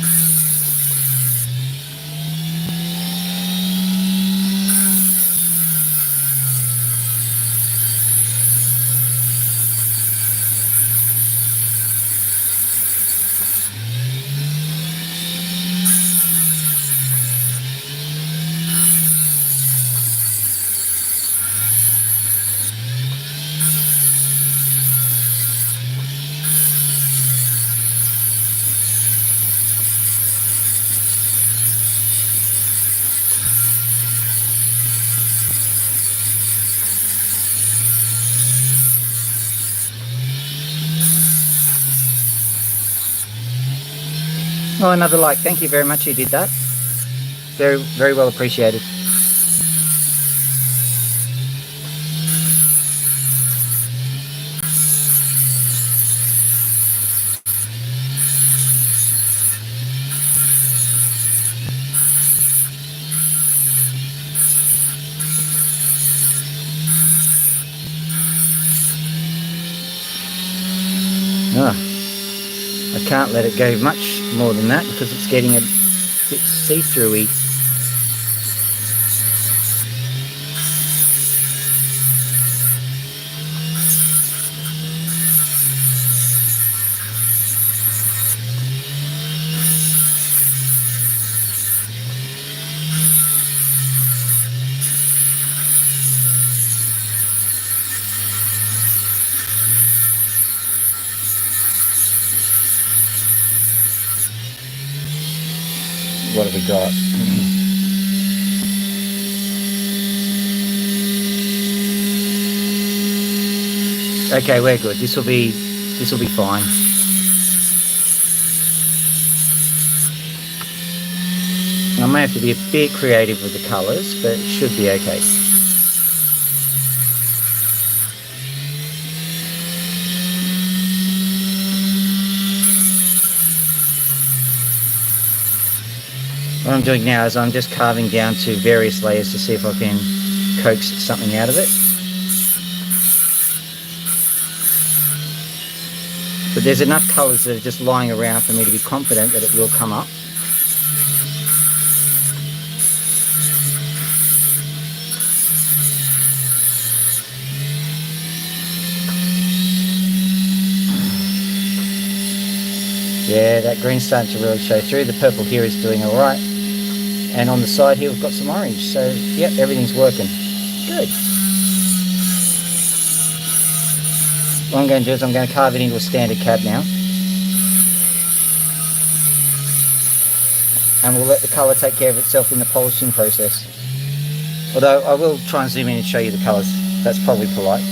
Oh, another like. Thank you very much. You did that. Very, very well appreciated. I can't let it go much more than that because it's getting a bit see-through-y. What have we got? Okay, we're good. This will be fine. I may have to be a bit creative with the colours, but it should be okay. What I'm doing now is I'm just carving down to various layers to see if I can coax something out of it. But there's enough colours that are just lying around for me to be confident that it will come up. Yeah, that green's starting to really show through. The purple here is doing all right. And on the side here, we've got some orange. So, yep, everything's working. Good. What I'm going to do is I'm going to carve it into a standard cab now. And we'll let the colour take care of itself in the polishing process. Although I will try and zoom in and show you the colours. That's probably polite.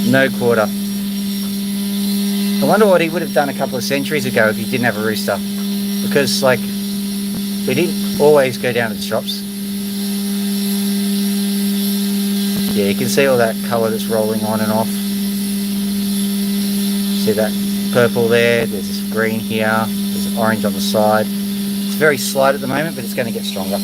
No quarter. I wonder what he would have done a couple of centuries ago if he didn't have a rooster. Because, like, we didn't always go down to the shops. Yeah, you can see all that colour that's rolling on and off. See that purple there? There's this green here. There's orange on the side. It's very slight at the moment, but it's going to get stronger.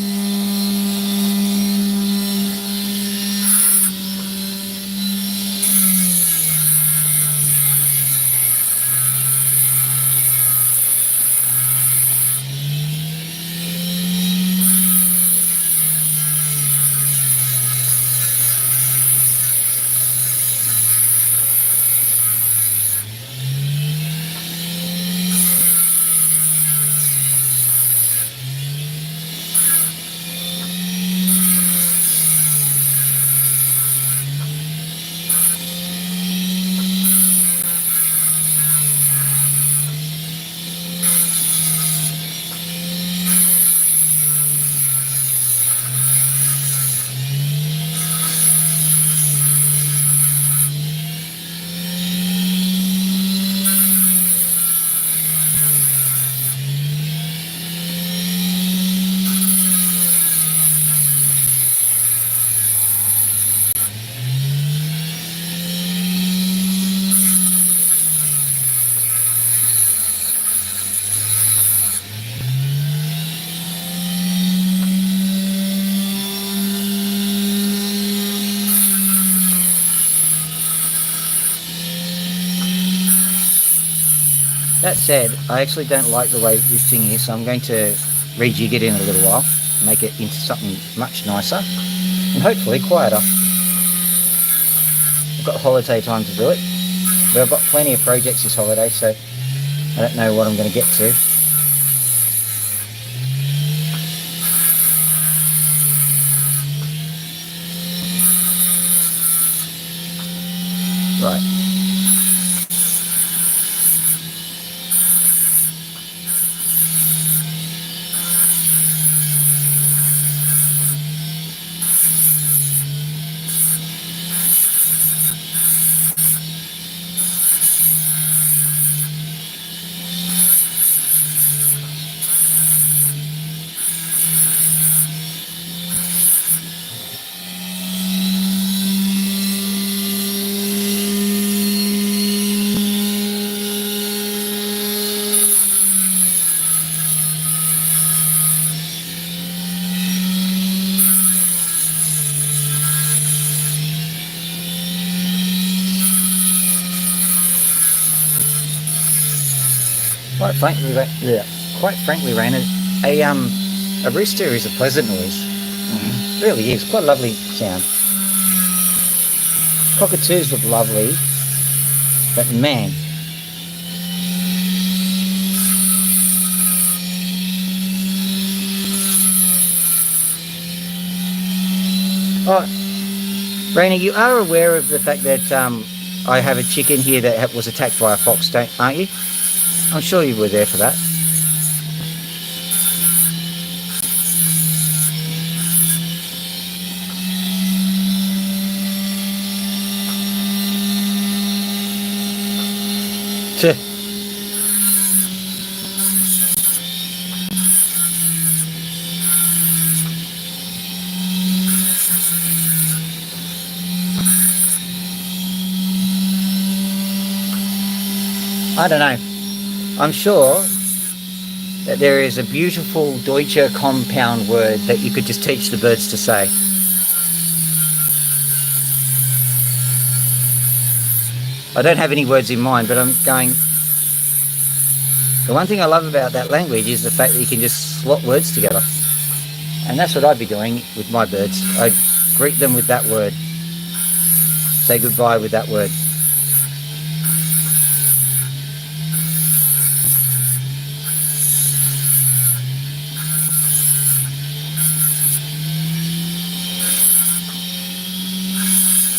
That said, I actually don't like the way this thing is, so I'm going to rejig it in a little while, make it into something much nicer, and hopefully quieter. I've got holiday time to do it, but I've got plenty of projects this holiday, so I don't know what I'm going to get to. Right. Quite frankly, Rainer, a rooster is a pleasant noise. It really is. Quite a lovely sound. Cockatoos look lovely, but man. Oh, Rainer, you are aware of the fact that I have a chicken here that was attacked by a fox, aren't you? I'm sure you were there for that. I don't know. I'm sure that there is a beautiful Deutsche compound word that you could just teach the birds to say. I don't have any words in mind, but I'm going... The one thing I love about that language is the fact that you can just slot words together. And that's what I'd be doing with my birds. I'd greet them with that word. Say goodbye with that word.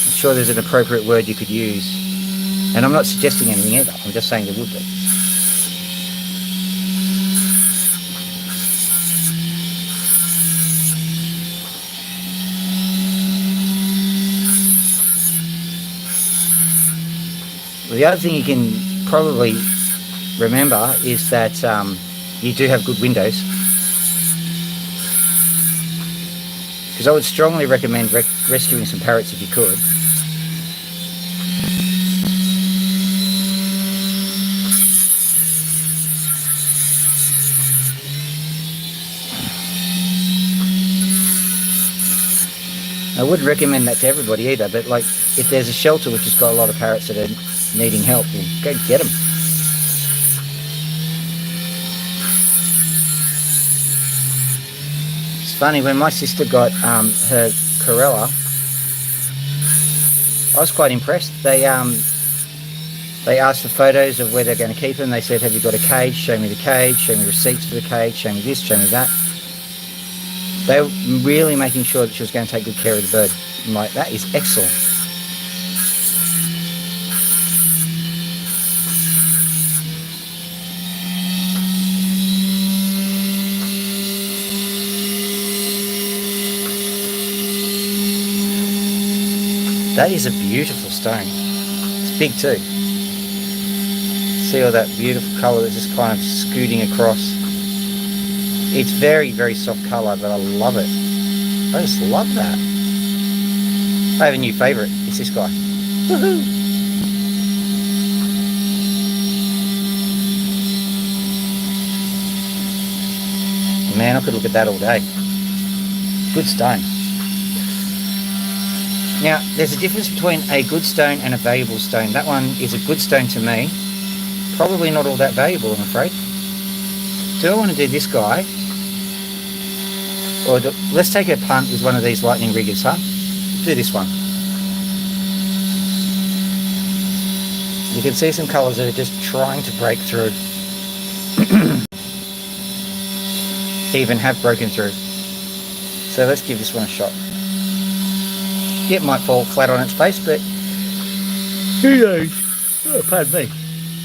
I'm sure there's an appropriate word you could use. And I'm not suggesting anything either. I'm just saying there would be. The other thing you can probably remember is that you do have good windows. Because I would strongly recommend rescuing some parrots if you could. I wouldn't recommend that to everybody either, but like if there's a shelter which has got a lot of parrots that are needing help, well, go get them. It's funny, when my sister got her Corella, I was quite impressed. They asked for photos of where they're going to keep them. They said, have you got a cage? Show me the cage, show me receipts for the cage, show me this, show me that. They were really making sure that she was going to take good care of the bird. I'm like, that is excellent. That is a beautiful stone. It's big too. See all that beautiful colour that's just kind of scooting across. It's very, very soft colour, but I love it. I just love that. I have a new favourite. It's this guy. Woohoo! Man, I could look at that all day. Good stone. Now, there's a difference between a good stone and a valuable stone. That one is a good stone to me. Probably not all that valuable, I'm afraid. Do I want to do this guy? Or let's take a punt with one of these lightning riggers, huh? Do this one. You can see some colours that are just trying to break through. Even have broken through. So let's give this one a shot. It might fall flat on its face, but who knows? Oh, pardon me.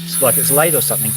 It's like it's late or something.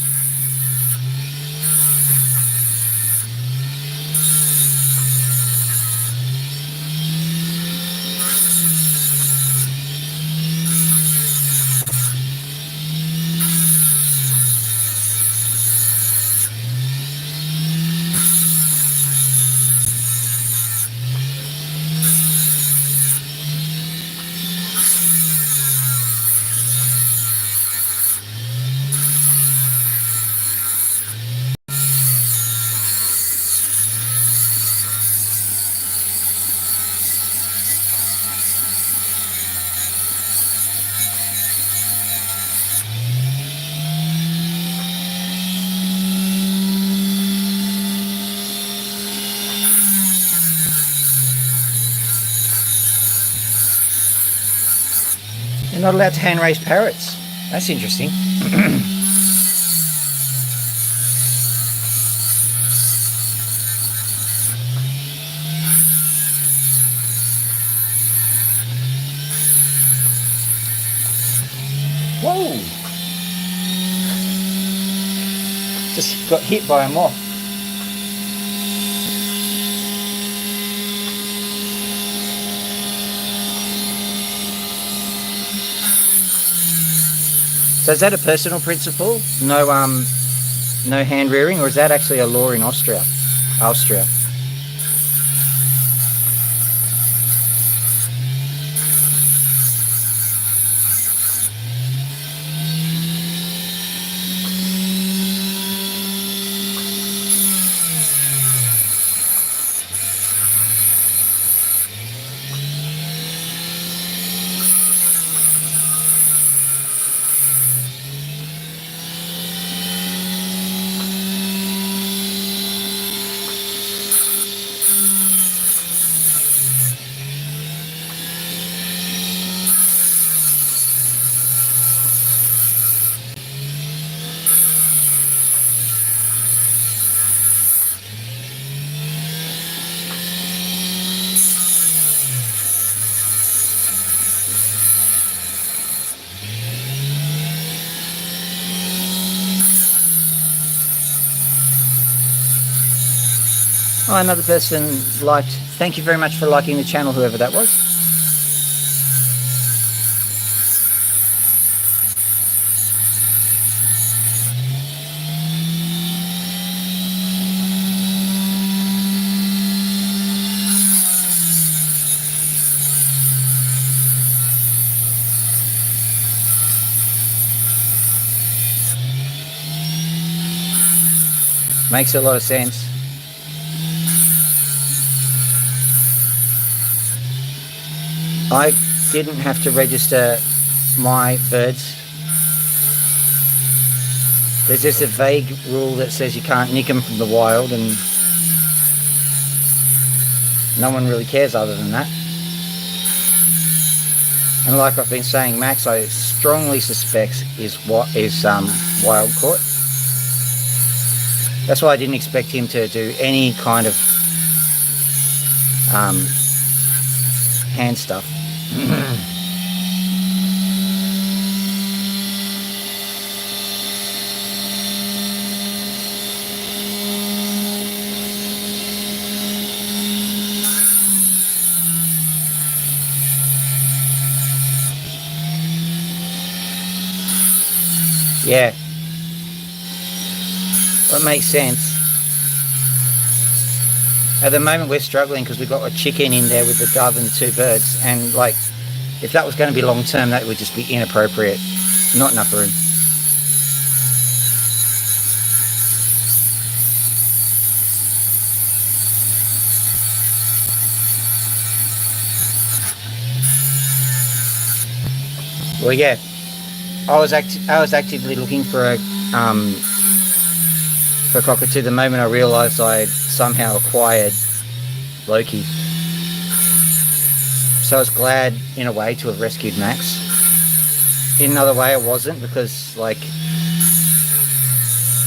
You're not allowed to hand raise parrots. That's interesting. Whoa! Just got hit by a moth. So is that a personal principle? No no hand rearing, or is that actually a law in Austria? Oh, another person liked. Thank you very much for liking the channel, whoever that was. Makes a lot of sense. I didn't have to register my birds. There's just a vague rule that says you can't nick them from the wild, and no one really cares other than that. And like I've been saying, Max, I strongly suspect is wild caught. That's why I didn't expect him to do any kind of hand stuff. Yeah. That makes sense. At the moment we're struggling because we've got a chicken in there with the dove and 2 birds, and like if that was going to be long term, that would just be inappropriate. Not enough room. Well, yeah, I was actively looking for a cockatoo the moment I realised I'd somehow acquired Loki. So I was glad, in a way, to have rescued Max. In another way, I wasn't, because, like,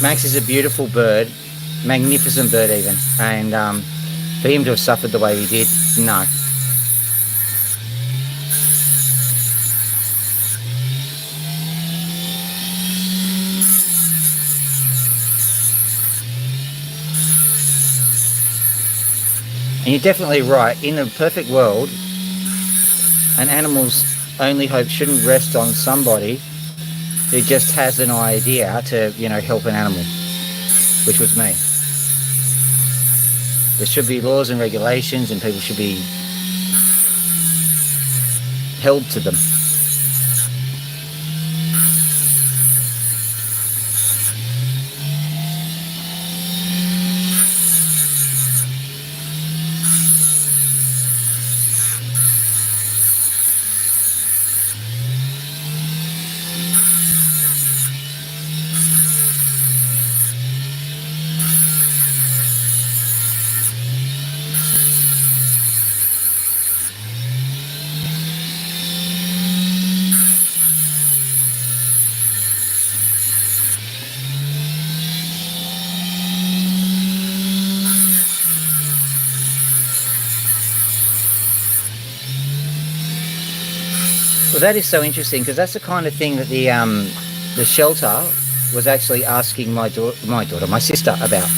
Max is a beautiful bird, magnificent bird even, and for him to have suffered the way he did, no. And you're definitely right. In the perfect world, an animal's only hope shouldn't rest on somebody who just has an idea to, you know, help an animal, which was me. There should be laws and regulations, and people should be held to them. Well, that is so interesting, because that's the kind of thing that the shelter was actually asking my sister about,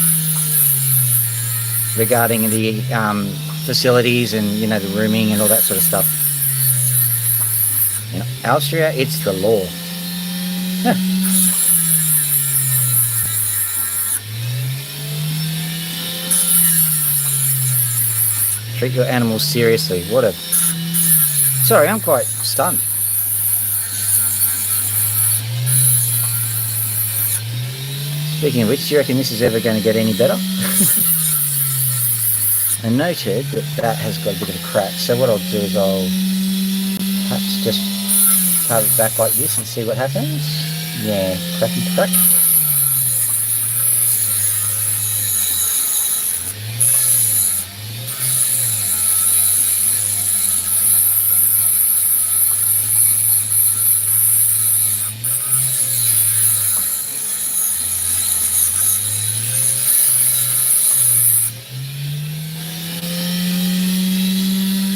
regarding the facilities and, you know, the rooming and all that sort of stuff. In Austria, it's the law. Huh. Treat your animals seriously. What a... Sorry, I'm quite stunned. Speaking of which, do you reckon this is ever going to get any better? I noted that has got a bit of a crack, so what I'll do is I'll perhaps just carve it back like this and see what happens. Yeah, cracky crack.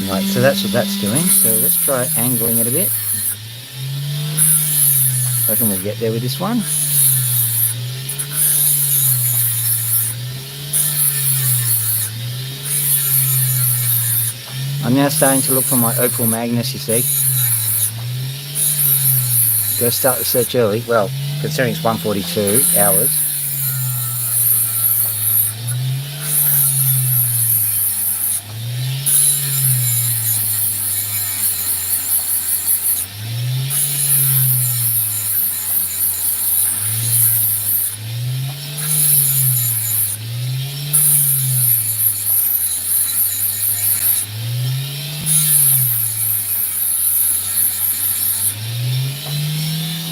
Right, so that's what that's doing. So let's try angling it a bit. I reckon we'll get there with this one. I'm now starting to look for my opal magnus, you see. Got to start the search early. Well, considering it's 1:42 hours.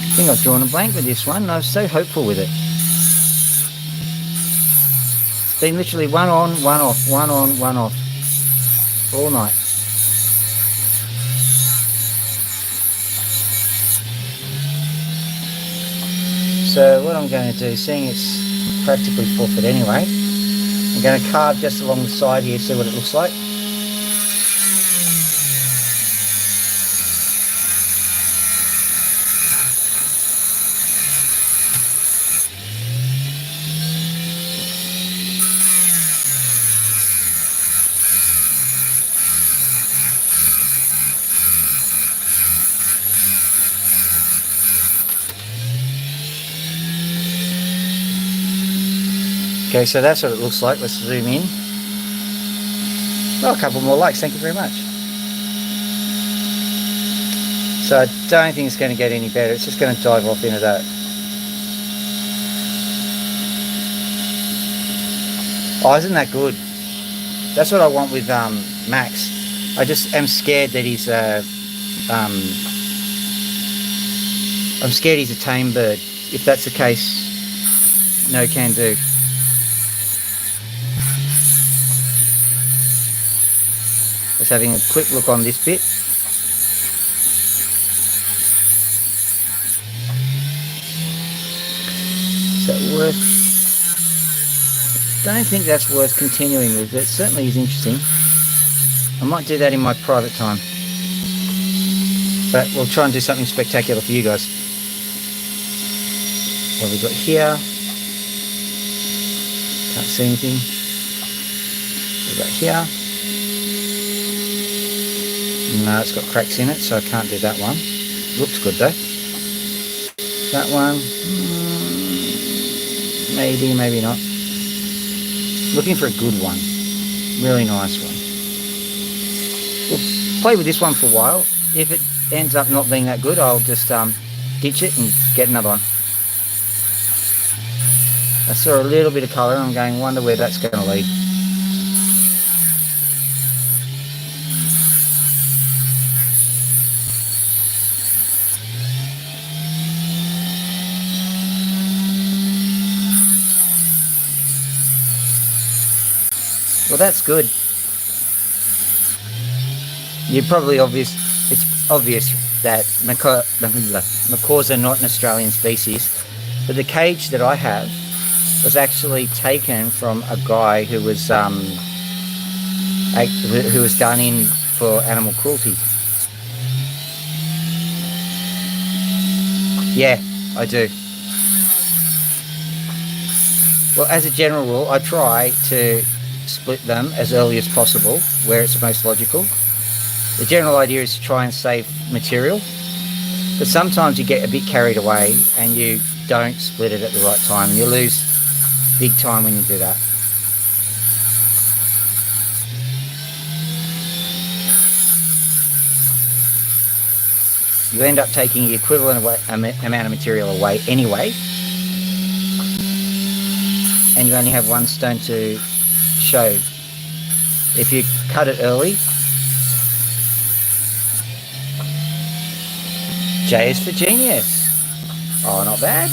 I think I've drawn a blank with this one. I was so hopeful with it. It's been literally one on, one off, one on, one off all night. So what I'm going to do, seeing it's practically forfeit anyway, I'm going to carve just along the side here, see what it looks like. Okay, so that's what it looks like. Let's zoom in. Oh, a couple more likes. Thank you very much. So I don't think it's going to get any better. It's just going to dive off into that. Oh, isn't that good? That's what I want with Max. I just am scared that he's I'm scared he's a tame bird. If that's the case, no can do. Just having a quick look on this bit. Is that worth? I don't think that's worth continuing with. It certainly is interesting. I might do that in my private time. But we'll try and do something spectacular for you guys. What have we got here? Can't see anything. What have we got here? No, it's got cracks in it, so I can't do that one. Looks good though. That one, maybe, maybe not. Looking for a good one. Really nice one. We'll play with this one for a while. If it ends up not being that good, I'll just ditch it and get another one. I saw a little bit of colour and I'm going, wonder where that's going to lead. Well, that's good. It's obvious that macaws are not an Australian species, but the cage that I have was actually taken from a guy who was done in for animal cruelty. Yeah, I do. Well, as a general rule, I try to split them as early as possible where it's most logical. The general idea is to try and save material, but sometimes you get a bit carried away and you don't split it at the right time. You lose big time when you do that. You end up taking the equivalent amount of material away anyway, and you only have one stone to show. If you cut it early, J is for genius. Oh, not bad.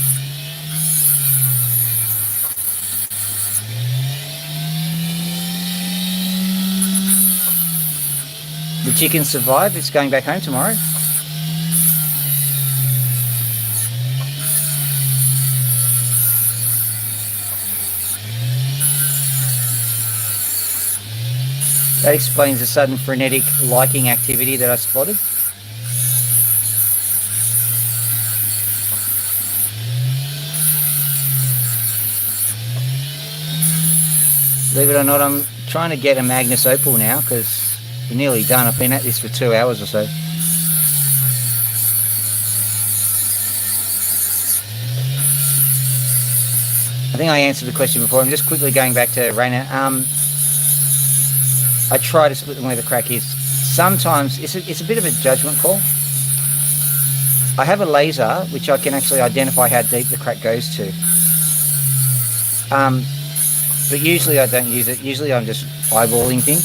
The chicken survived. It's going back home tomorrow. That explains the sudden frenetic liking activity that I spotted. Believe it or not, I'm trying to get a Magnus Opal now because We're nearly done. I've been at this for 2 hours or so. I think I answered the question before. I'm just quickly going back to Raina. I try to split them where the crack is. Sometimes it's a bit of a judgment call. I have a laser which I can actually identify how deep the crack goes to. But usually I don't use it. Usually I'm just eyeballing things.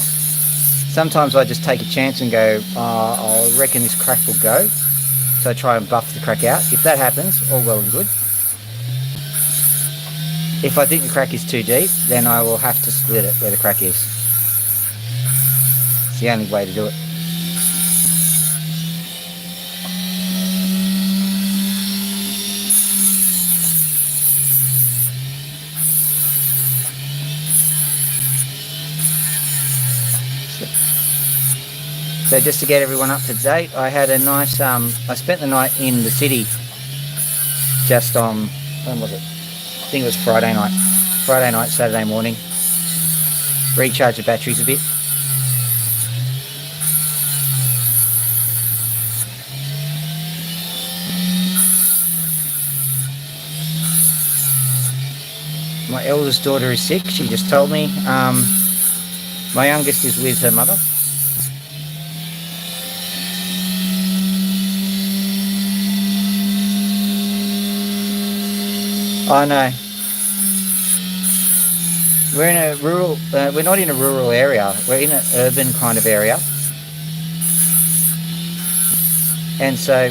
Sometimes I just take a chance and go, I reckon this crack will go. So I try and buff the crack out. If that happens, all well and good. If I think the crack is too deep, then I will have to split it where the crack is. It's the only way to do it. So just to get everyone up to date, I had a nice, I spent the night in the city just on, when was it? I think it was Friday night, Saturday morning. Recharge the batteries a bit. My eldest daughter is sick, she just told me. My youngest is with her mother. I know. We're in a rural, we're not in a rural area, we're in an urban kind of area. And so,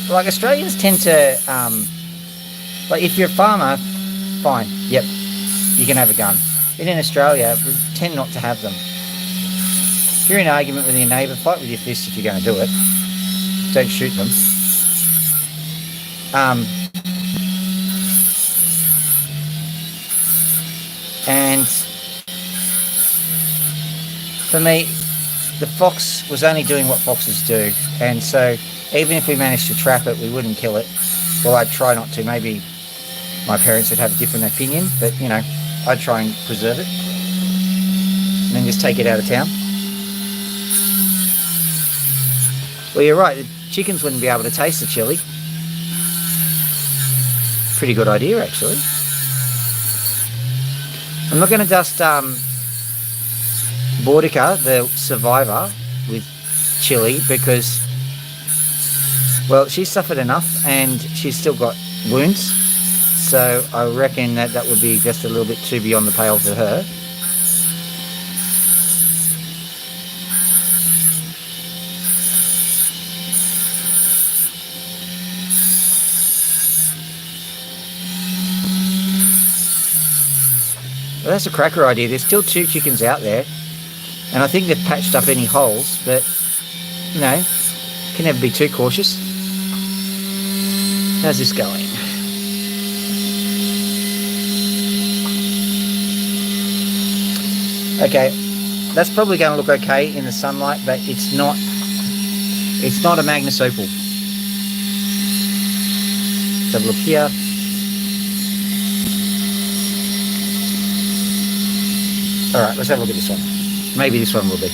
like Australians tend to, like if you're a farmer, fine, yep, you can have a gun. But in Australia, we tend not to have them. If you're in an argument with your neighbour, fight with your fist if you're going to do it. Don't shoot them. And for me, the fox was only doing what foxes do. And so even if we managed to trap it, we wouldn't kill it. Well, I'd try not to. Maybe my parents would have a different opinion, but, you know, I'd try and preserve it. And then just take it out of town. Well, you're right. The chickens wouldn't be able to taste the chili. Pretty good idea, actually. I'm not going to dust Boudica, the survivor, with chili because, well, she's suffered enough and she's still got wounds. So I reckon that that would be just a little bit too beyond the pale for her. Well, that's a cracker idea. There's still 2 chickens out there. And I think they've patched up any holes, but, you know, can never be too cautious. How's this going? Okay, that's probably going to look okay in the sunlight, but it's not a Magnus opal. Let's have a look here. Alright, let's have a look at this one. Maybe this one will be.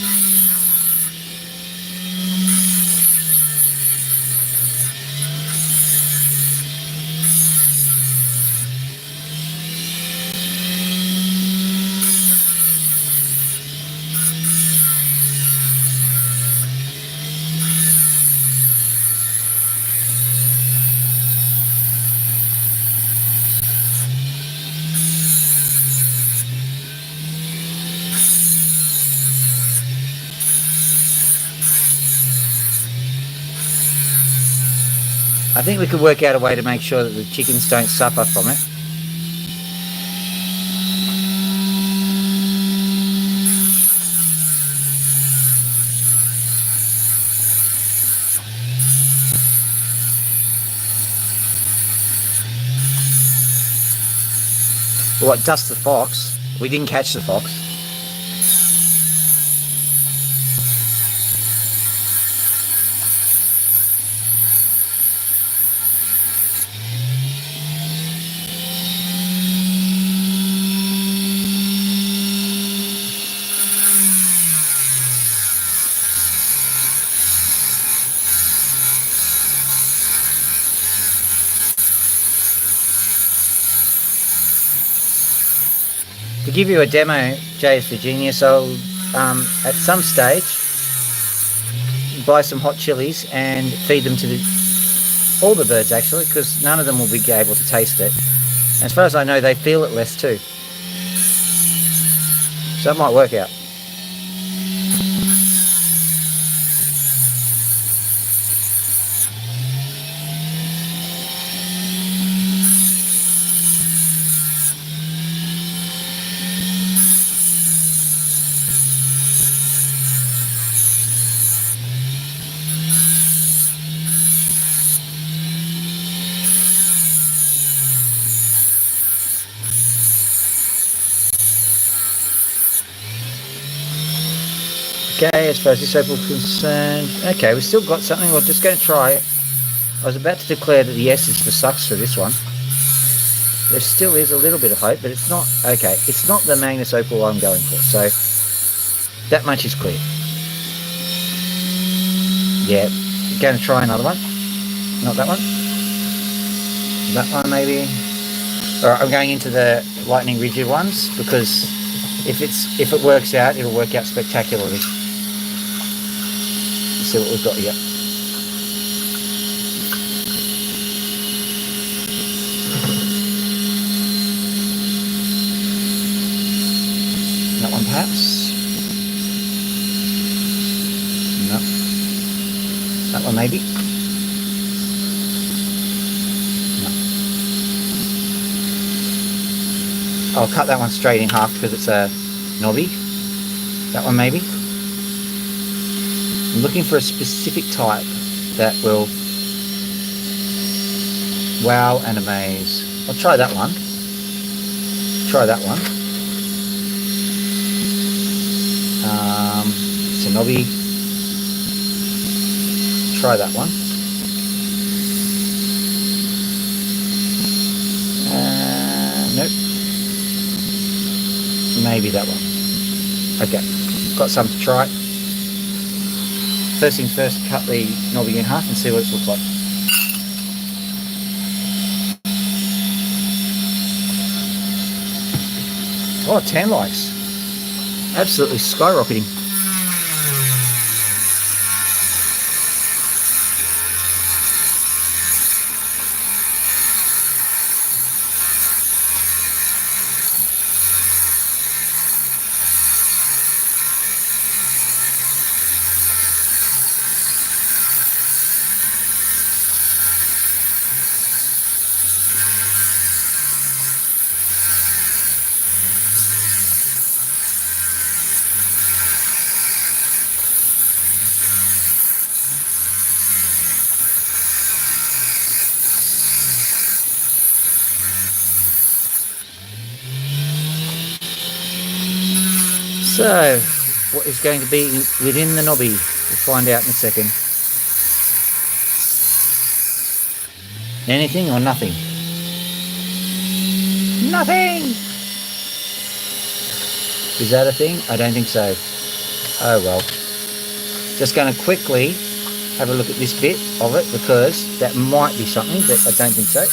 I think we could work out a way to make sure that the chickens don't suffer from it. What, dust the fox? We didn't catch the fox. give you a demo, JS Virginia, so at some stage, buy some hot chilies and feed them to all the birds actually, because none of them will be able to taste it. As far as I know, they feel it less too. So it might work out. Okay, as far as this opal is concerned, okay, we've still got something. We're just going to try it. I was about to declare that the yes is for sucks for this one. There still is a little bit of hope, but it's not, okay, it's not the Magnus opal I'm going for, so that much is clear. Yeah, going to try another one. Not that one. That one maybe. Alright, I'm going into the lightning rigid ones, because if it works out, it'll work out spectacularly. Let's see what we've got here. That one perhaps? No. That one maybe? No. I'll cut that one straight in half because it's a knobby. That one maybe? I'm looking for a specific type that will wow and amaze. I'll try that one. Try that one. It's a knobby. Try that one. Nope. Maybe that one. Okay, got some to try. First things first, cut the knobby in half and see what it looks like. Oh, 10 likes. Absolutely skyrocketing. So, what is going to be within the knobby? We'll find out in a second. Anything or nothing? Nothing! Is that a thing? I don't think so. Oh well. Just going to quickly have a look at this bit of it, because that might be something, but I don't think so.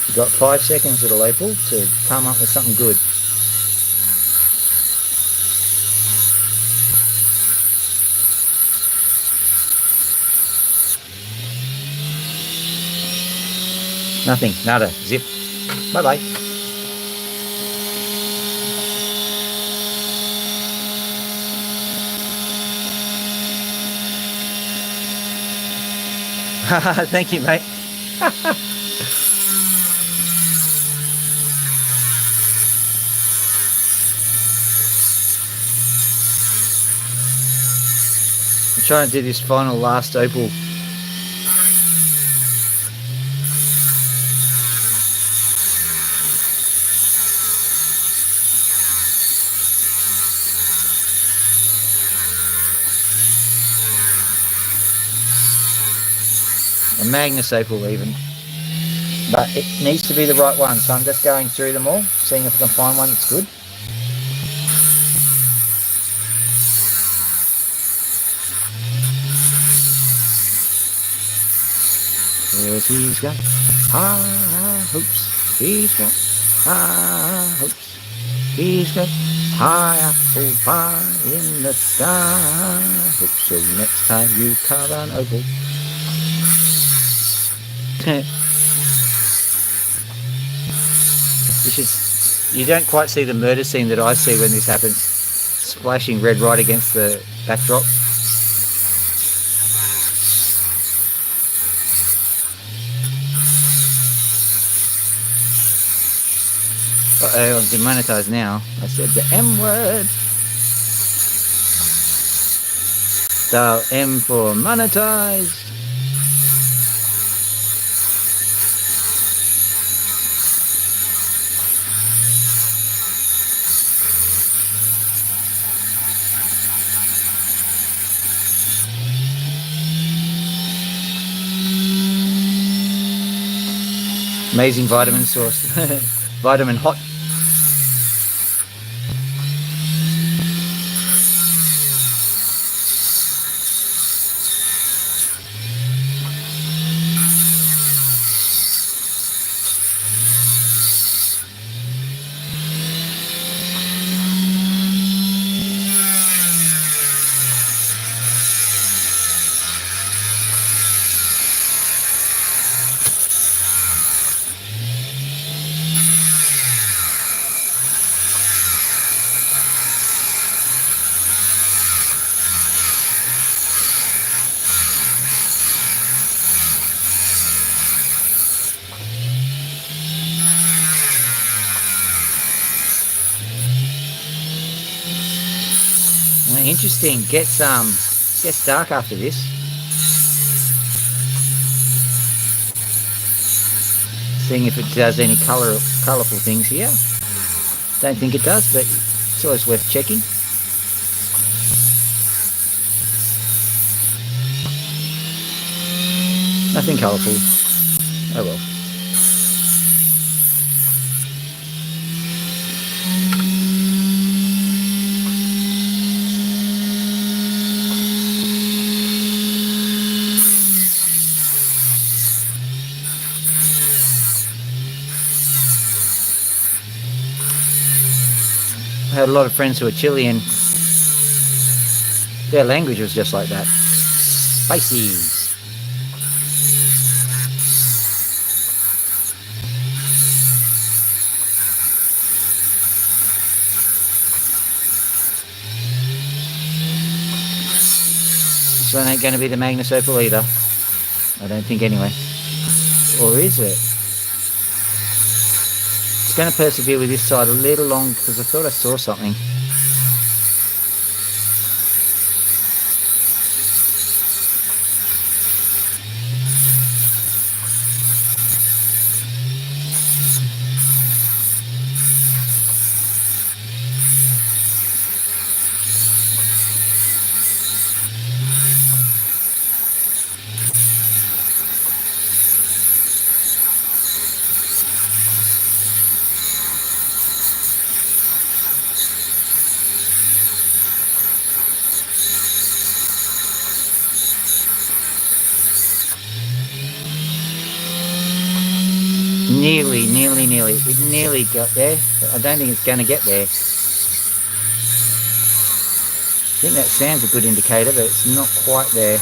You've got 5 seconds, little opal, to come up with something good. Nothing, nada, zip. Bye-bye. Thank you, mate. I'm trying to do this final last opal. a Magnus opal even. But it needs to be the right one, so I'm just going through them all, seeing if I can find one that's good. Cause he's got high hopes, he's got high hopes, he's got high apple pie in the sky. Hope so next time you carve an opal. You don't quite see the murder scene that I see when this happens. Splashing red right against the backdrop. Uh-oh, I'm demonetized now. I said the M word. Dial M for monetized. Amazing vitamin source. Vitamin hot. Interesting. Gets dark after this. Seeing if it does any colourful things here. Don't think it does, but it's always worth checking. Nothing colourful. Oh well. I had a lot of friends who were Chilean. Their language was just like that. Spicy. This one ain't going to be the Magnus Opal either. I don't think anyway. Or is it? It's going to persevere with this side a little long because I thought I saw something. Nearly. It nearly got there, but I don't think it's going to get there. I think that sounds a good indicator, but it's not quite there.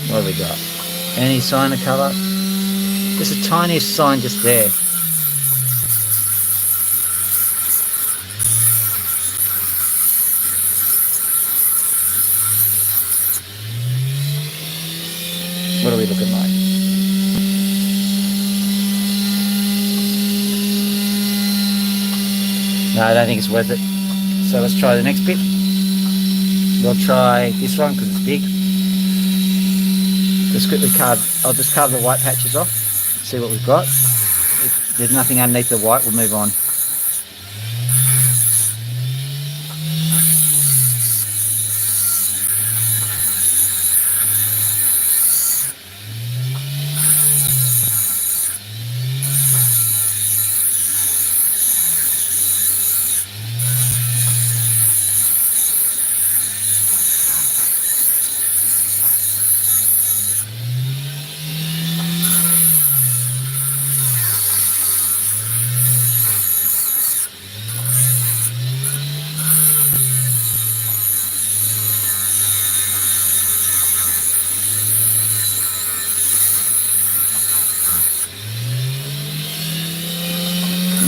What have we got? Any sign of colour? Just the tiniest sign just there. What are we looking like? No, I don't think it's worth it. So let's try the next bit. We'll try this one because it's big. Just quickly I'll just carve the white patches off, see what we've got. If there's nothing underneath the white, we'll move on.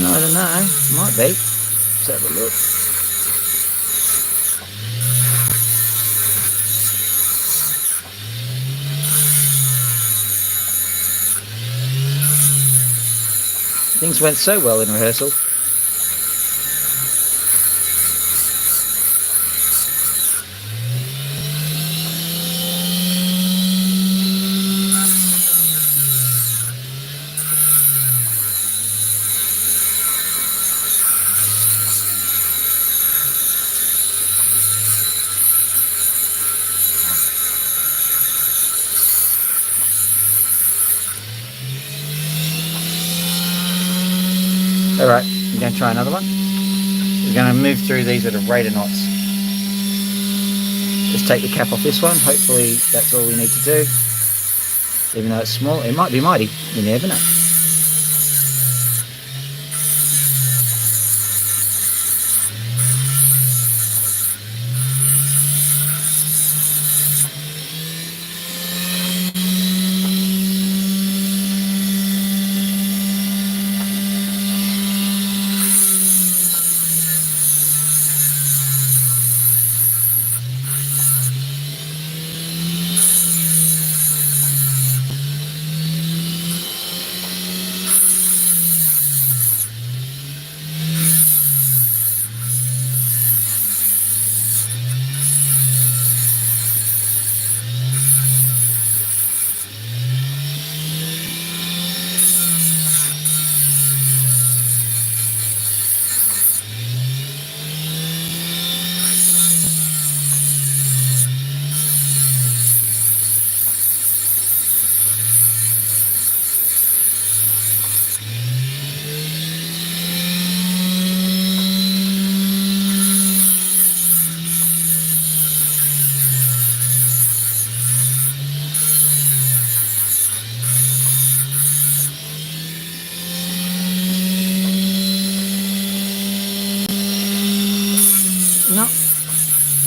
I don't know, might be. Let's have a look. Things went so well in rehearsal. Alright, we're going to try another one. We're going to move through these at a rate of knots. Just take the cap off this one. Hopefully that's all we need to do. Even though it's small, it might be mighty. You never know.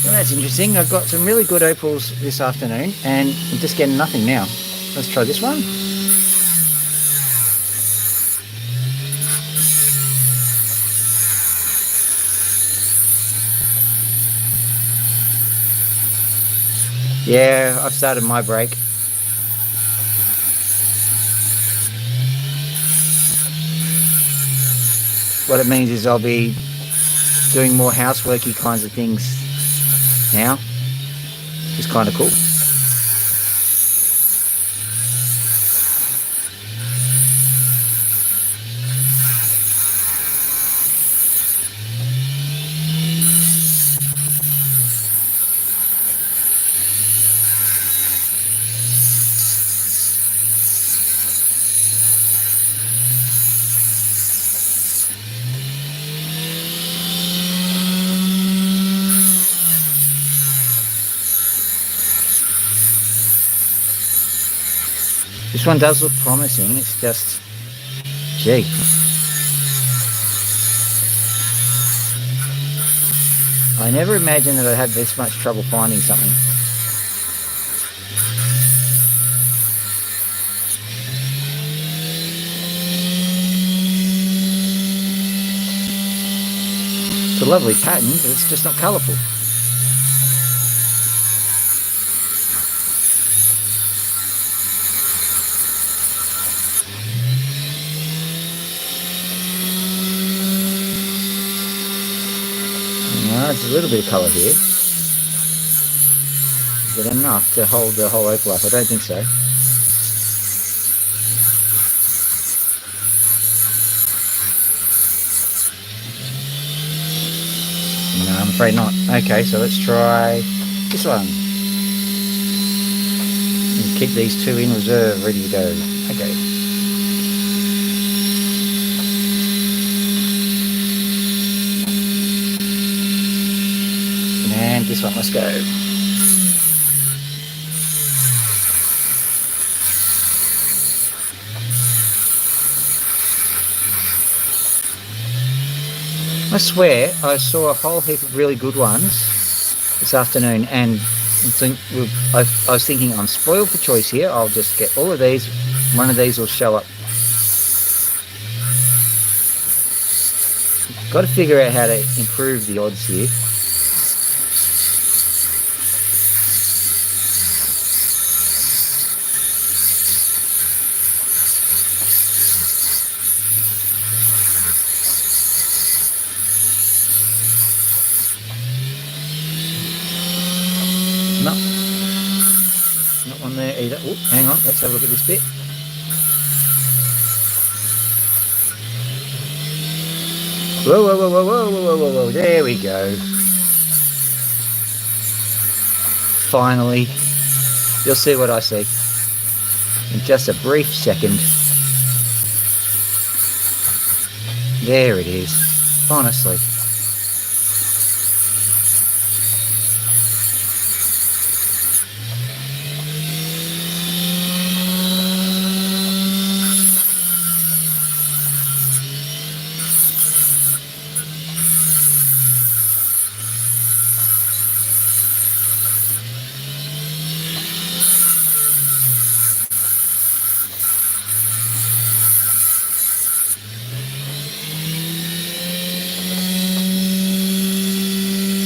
Well, that's interesting. I've got some really good opals this afternoon and I'm just getting nothing now. Let's try this one. Yeah, I've started my break. What it means is I'll be doing more houseworky kinds of things now. It's kind of cool. This one does look promising, it's just, gee. I never imagined that I'd have this much trouble finding something. It's a lovely pattern, but it's just not colourful. There's a little bit of colour here. Is it enough to hold the whole opal up? I don't think so. No, I'm afraid not. Okay, so let's try this one. And keep these two in reserve, ready to go. Okay. And this one, let's go. I swear I saw a whole heap of really good ones this afternoon, and I was thinking I'm spoiled for choice here. I'll just get all of these. One of these will show up. Got to figure out how to improve the odds here. No, not one there either. Oh, hang on, let's have a look at this bit. Whoa, whoa, whoa, whoa, whoa, whoa, whoa, whoa, there we go. Finally, you'll see what I see in just a brief second. There it is, honestly.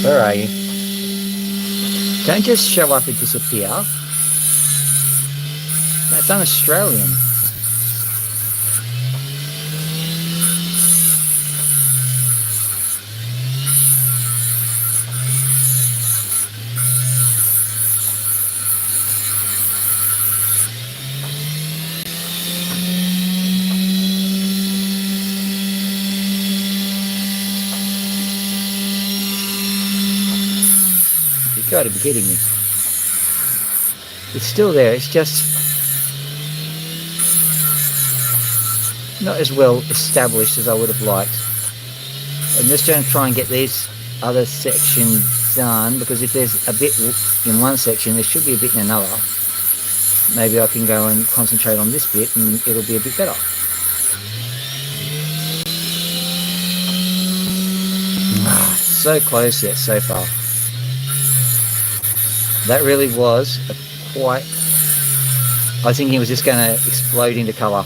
Where are you? Don't just show up and disappear. That's un-Australian. You've got to be kidding me. It's still there, it's just not as well established as I would have liked. I'm just going to try and get these other sections done, because if there's a bit in one section, there should be a bit in another. Maybe I can go and concentrate on this bit and it'll be a bit better. So close yet so far. That really was quite... I was thinking it was just going to explode into colour.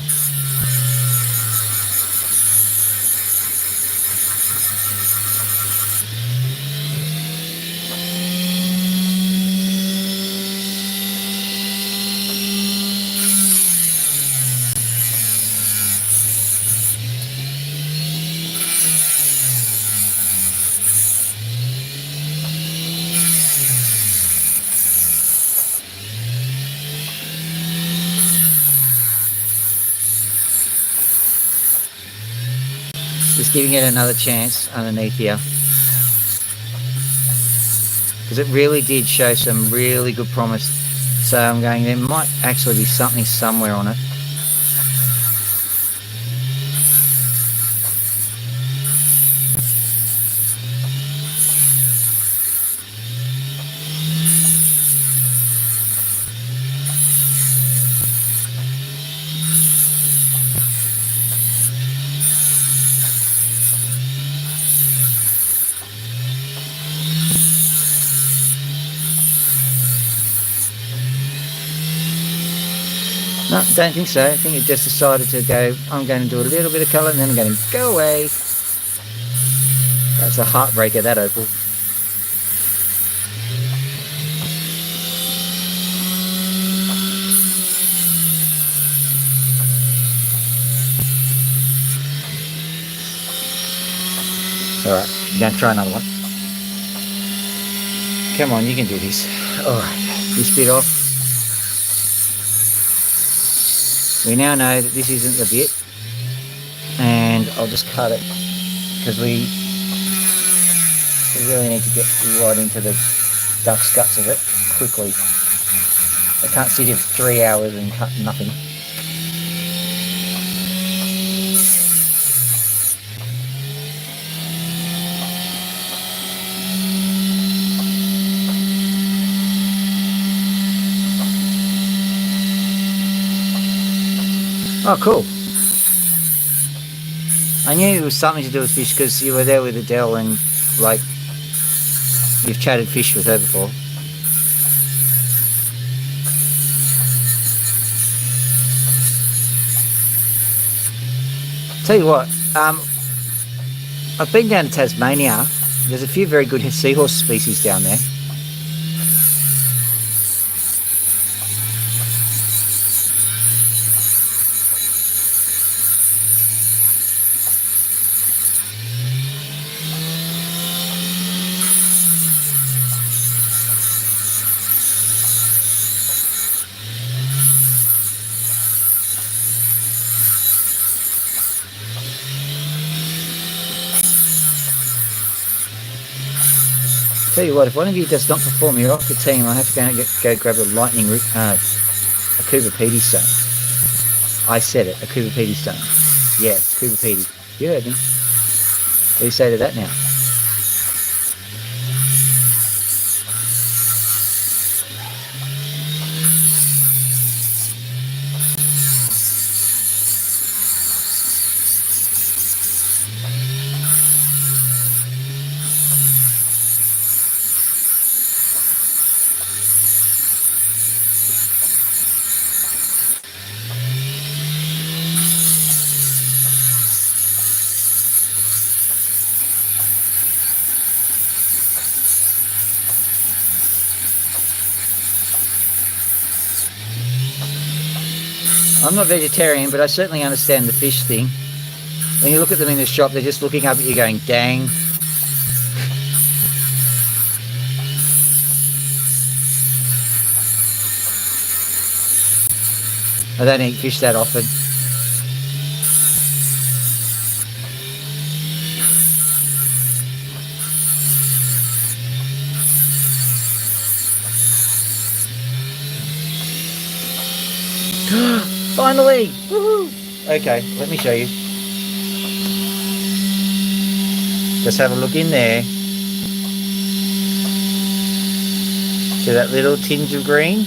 Just giving it another chance underneath here, because it really did show some really good promise. So I'm going, there might actually be something somewhere on it. No, don't think so. I think it just decided to go, I'm going to do a little bit of colour and then I'm going to go away. That's a heartbreaker, that opal. Alright, I'm going to try another one. Come on, you can do this. Alright, this bit off. We now know that this isn't the bit, and I'll just cut it because we really need to get right into the duck's guts of it quickly. I can't sit here for 3 hours and cut nothing. Oh, cool. I knew it was something to do with fish because you were there with Adele and, like, you've chatted fish with her before. Tell you what, I've been down to Tasmania. There's a few very good seahorse species down there. Tell you what, if one of you does not perform, you're off the team. I have to go and go grab a lightning, a Cooper Petey stone. I said it, a Cooper Petey stone. Yes, Cooper Petey. You heard me. What do you say to that now? I'm not vegetarian, but I certainly understand the fish thing. When you look at them in the shop, they're just looking up at you going, dang. I don't eat fish that often. Finally! Woohoo! Okay, let me show you. Just have a look in there. See that little tinge of green?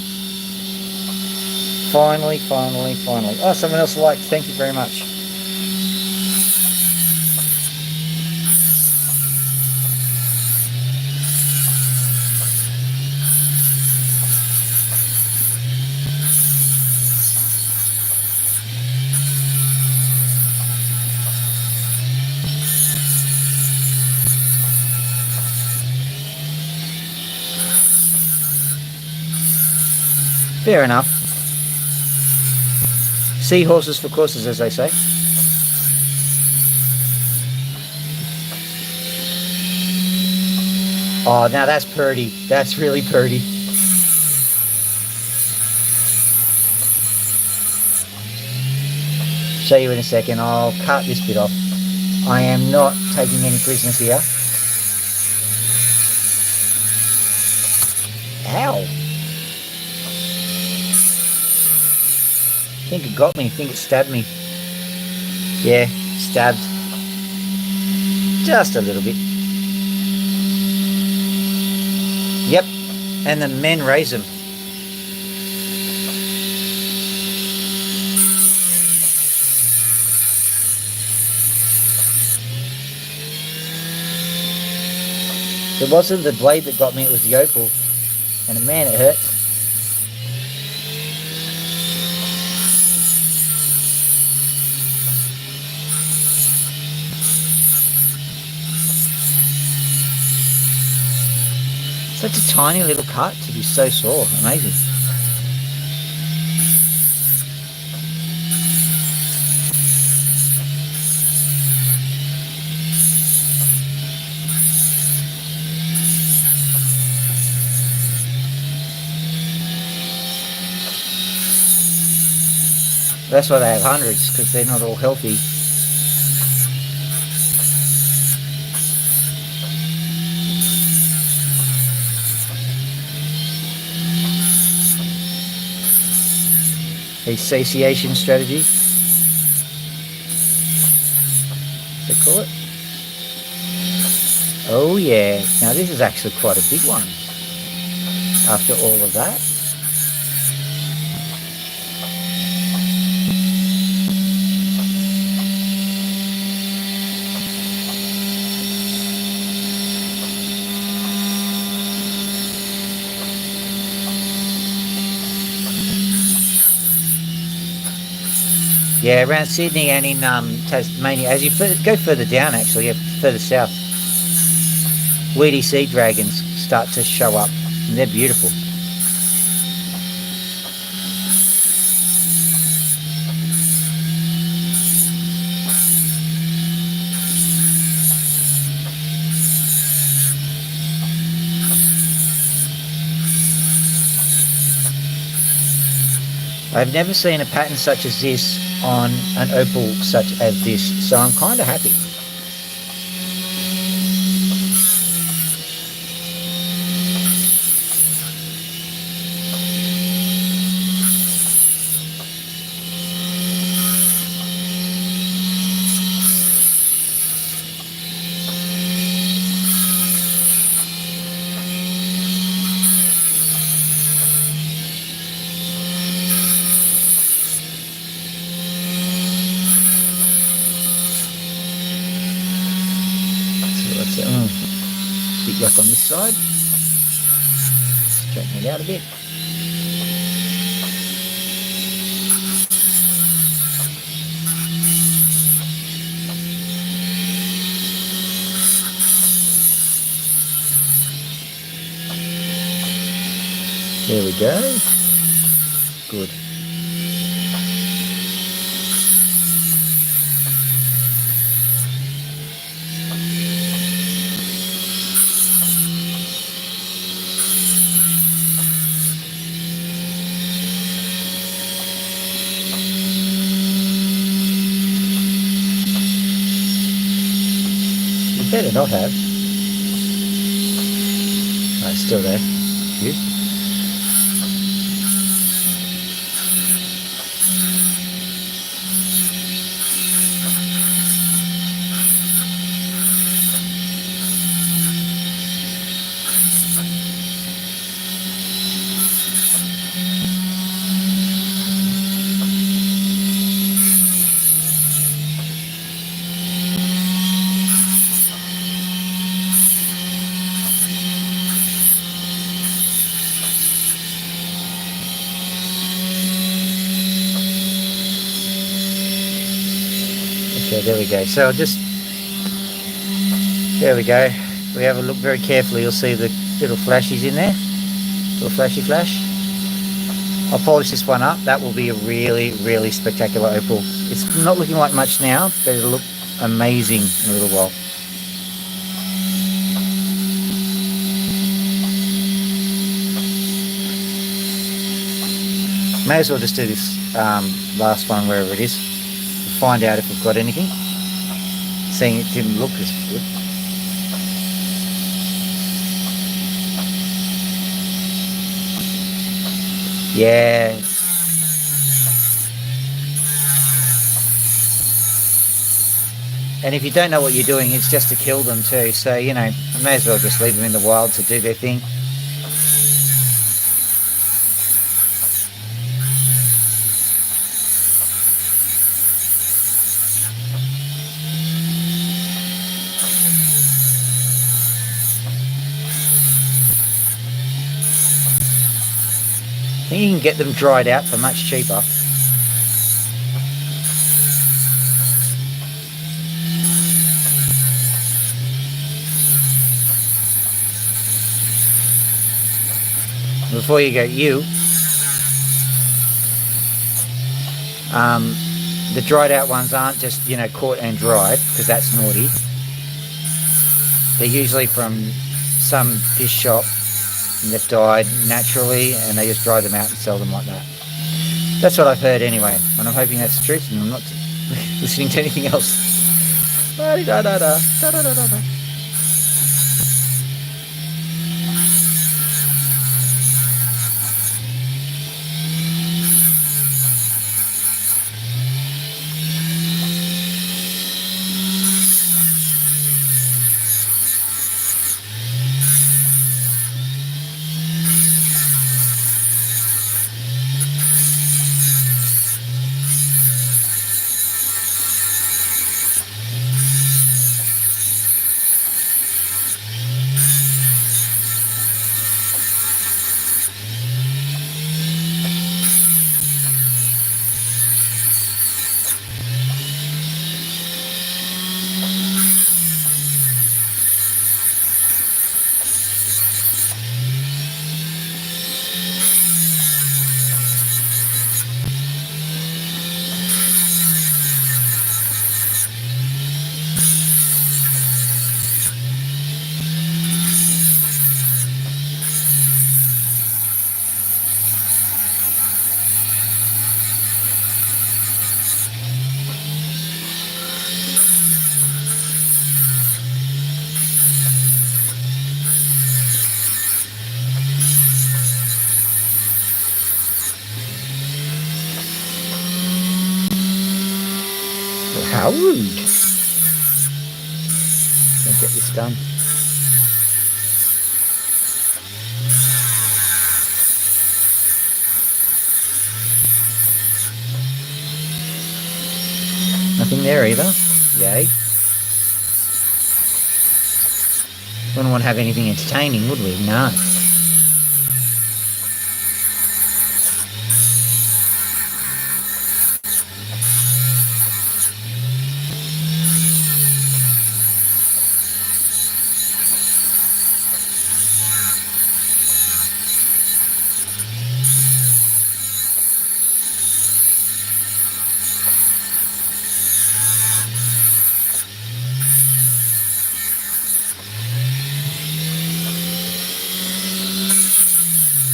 Finally, finally, finally. Oh, someone else liked. Thank you very much. Fair enough. Seahorses for courses, as they say. Oh, now that's pretty. That's really pretty. Show you in a second. I'll cut this bit off. I am not taking any prisoners here. Ow. I think it got me. I think it stabbed me. Yeah, stabbed. Just a little bit. Yep, and the men raise them. It wasn't the blade that got me, it was the opal. And man, it hurt. Such a tiny little cut to be so sore. Amazing. That's why they have hundreds, because they're not all healthy. A satiation strategy, they call it. Oh yeah, now this is actually quite a big one after all of that. Yeah, around Sydney and in Tasmania, as you go further down actually, further south, weedy sea dragons start to show up, and they're beautiful. I've never seen a pattern such as this on an opal such as this, so I'm kind of happy. Bit yuck on this side. Straighten it out a bit. There we go. Good. Better not have. Oh, it's still there. Good. There we go. So there we go. We have a look very carefully. You'll see the little flashes in there. Little flashy flash. I'll polish this one up. That will be a really, really spectacular opal. It's not looking like much now, but it'll look amazing in a little while. May as well just do this last one wherever it is. Find out if we've got anything. Seeing it didn't look as good. Yeah. And if you don't know what you're doing, it's just to kill them too. So, you know, you may as well just leave them in the wild to do their thing. I think you can get them dried out for much cheaper. Before you go, the dried out ones aren't just, you know, caught and dried, because that's naughty. They're usually from some fish shop and they've died naturally and they just dry them out and sell them like that. That's what I've heard anyway, and I'm hoping that's the truth, and I'm not listening to anything else. Da-da-da-da, da-da-da-da-da. How rude. Don't get this done. Nothing there either. Yay. Wouldn't want to have anything entertaining, would we? No.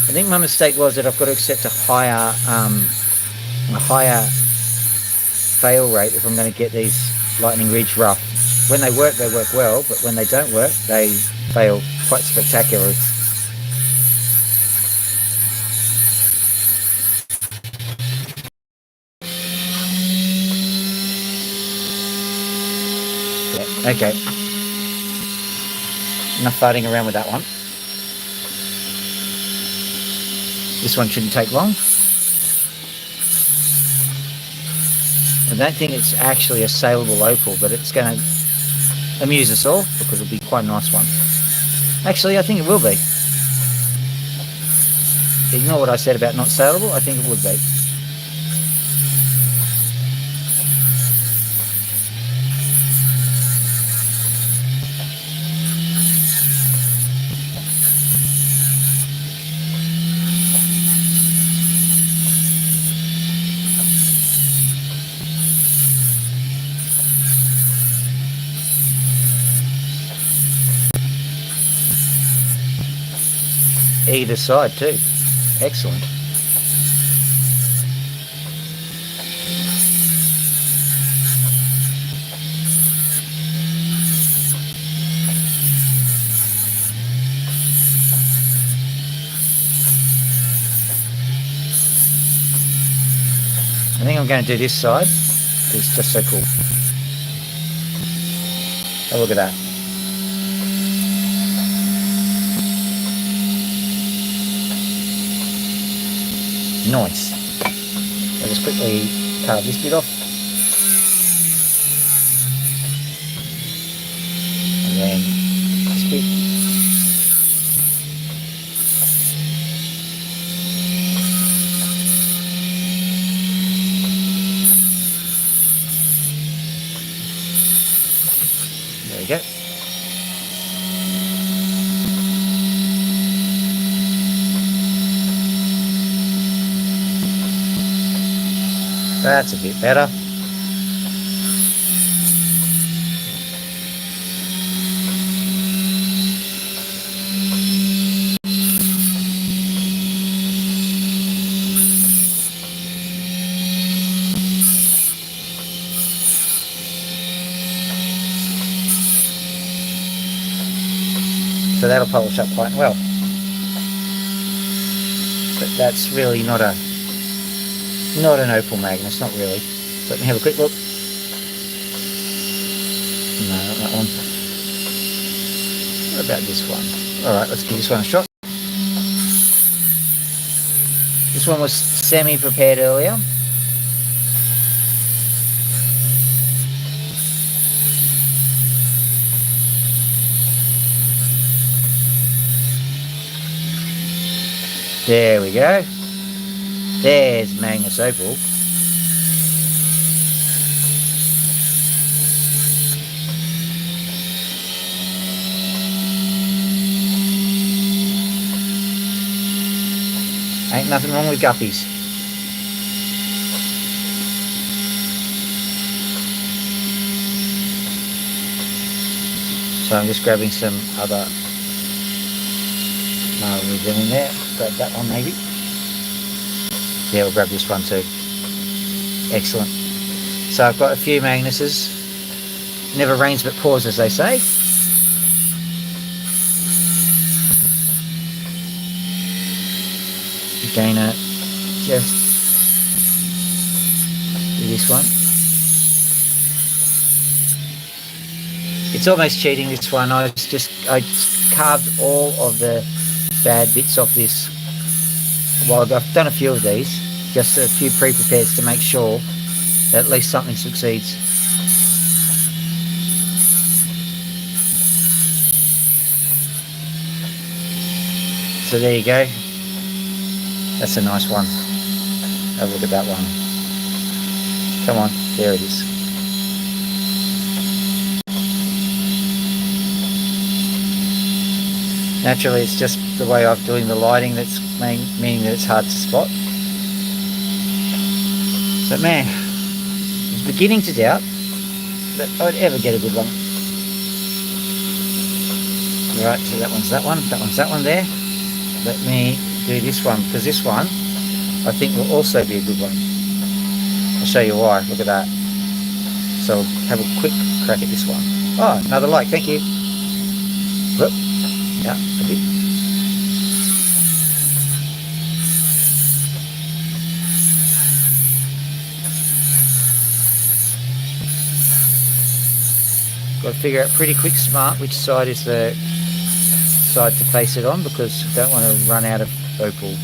I think my mistake was that I've got to accept a higher fail rate if I'm going to get these lightning ridge rough. When they work well, but when they don't work, they fail quite spectacularly. Yeah, okay. Enough farting around with that one. This one shouldn't take long. I don't think it's actually a saleable opal, but it's going to amuse us all because it'll be quite a nice one. Actually, I think it will be. Ignore what I said about not saleable. I think it would be. Either side too. Excellent. I think I'm going to do this side. It's just so cool. Oh, look at that. Nice. I'll just quickly carve this bit off. And then this bit. There we go. That's a bit better. So that'll polish up quite well. But that's really not an opal Magnus, not really. So let me have a quick look. No, not that one. What about this one? Alright, let's give this one a shot. This one was semi-prepared earlier. There we go. There's Magnus opal. Ain't nothing wrong with guppies. So I'm just grabbing some other marble in there. Grab that one maybe. Yeah, we'll grab this one too. Excellent. So I've got a few Magnuses. Never rains but pours, as they say. Again, just do this one. It's almost cheating, this one. I carved all of the bad bits off this. Well, I've done a few of these, just a few pre-prepareds to make sure that at least something succeeds. So there you go. That's a nice one. Have a look at that one. Come on, there it is. Naturally, it's just the way I'm doing the lighting that's meaning that it's hard to spot. But man, I was beginning to doubt that I'd ever get a good one. Right, so that one's that one there. Let me do this one, because this one I think will also be a good one. I'll show you why. Look at that. So I'll have a quick crack at this one. Oh, another like, thank you. Whoop. Yeah, a bit. Got to figure out pretty quick smart which side is the side to place it on, because I don't want to run out of opal.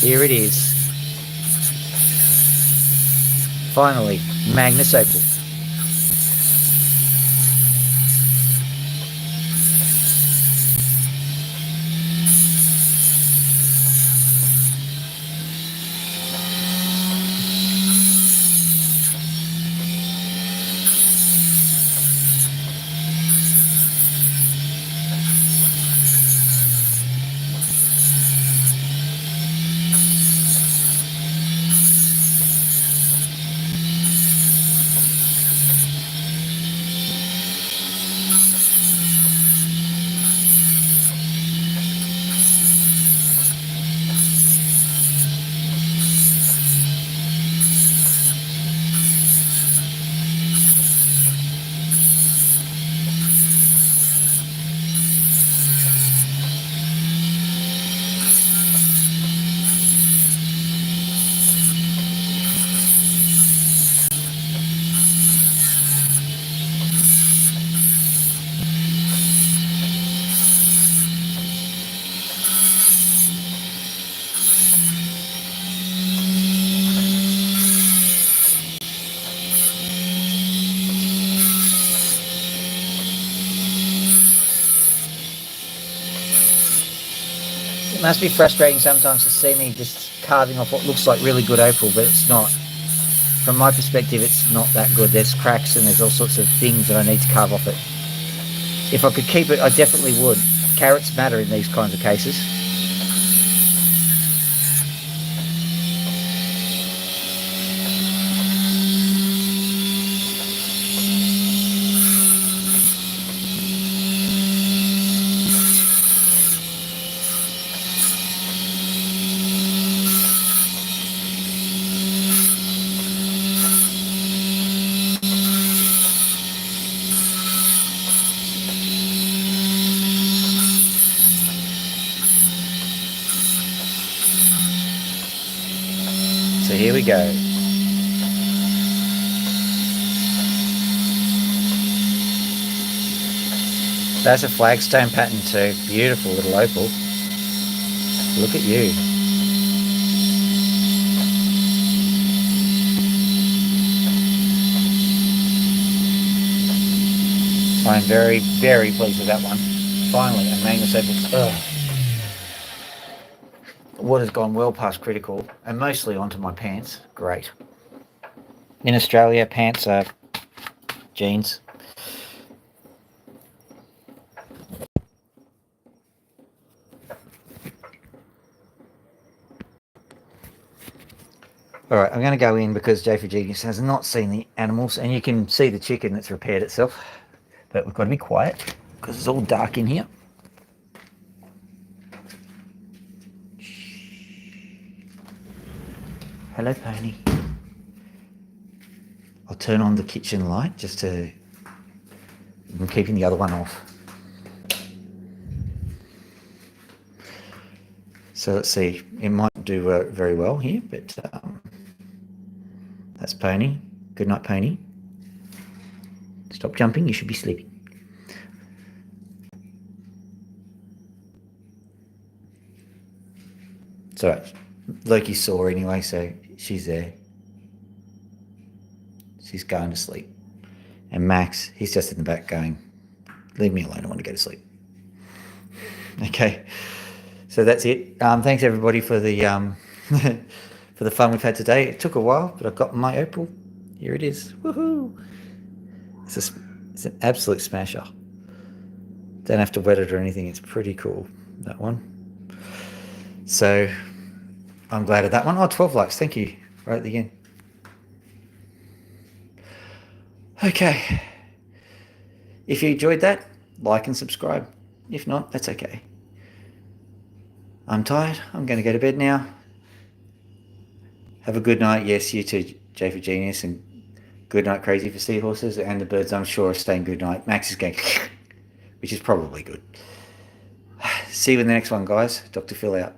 Here it is. Finally, Magnus opal. It must be frustrating sometimes to see me just carving off what looks like really good opal, but it's not. From my perspective, it's not that good. There's cracks and there's all sorts of things that I need to carve off it. If I could keep it, I definitely would. Carats matter in these kinds of cases. So here we go. That's a flagstone pattern too. Beautiful little opal. Look at you. I'm very, very pleased with that one. Finally, a magnus opal. Water's gone well past critical and mostly onto my pants. Great. In Australia, pants are jeans. All right, I'm going to go in because J for Genius has not seen the animals, and you can see the chicken that's repaired itself. But we've got to be quiet because it's all dark in here. Hello, pony. I'll turn on the kitchen light just to... I'm keeping the other one off. So let's see. It might do very well here, but that's Pony. Good night, Pony. Stop jumping. You should be sleeping. So Loki saw her anyway, so she's there. She's going to sleep. And Max, he's just in the back going, leave me alone, I want to go to sleep. Okay, so that's it. Thanks everybody for the for the fun we've had today. It took a while, but I've got my opal. Here it is. Woohoo! It's an absolute smasher. Don't have to wet it or anything. It's pretty cool, that one. So I'm glad of that one. Oh, 12 likes. Thank you. Right at the end. Okay. If you enjoyed that, like and subscribe. If not, that's okay. I'm tired. I'm going to go to bed now. Have a good night. Yes, you too, J for Genius, and good night, Crazy for Seahorses, and the birds, I'm sure, are staying good night. Max is going, which is probably good. See you in the next one, guys. Dr. Phil out.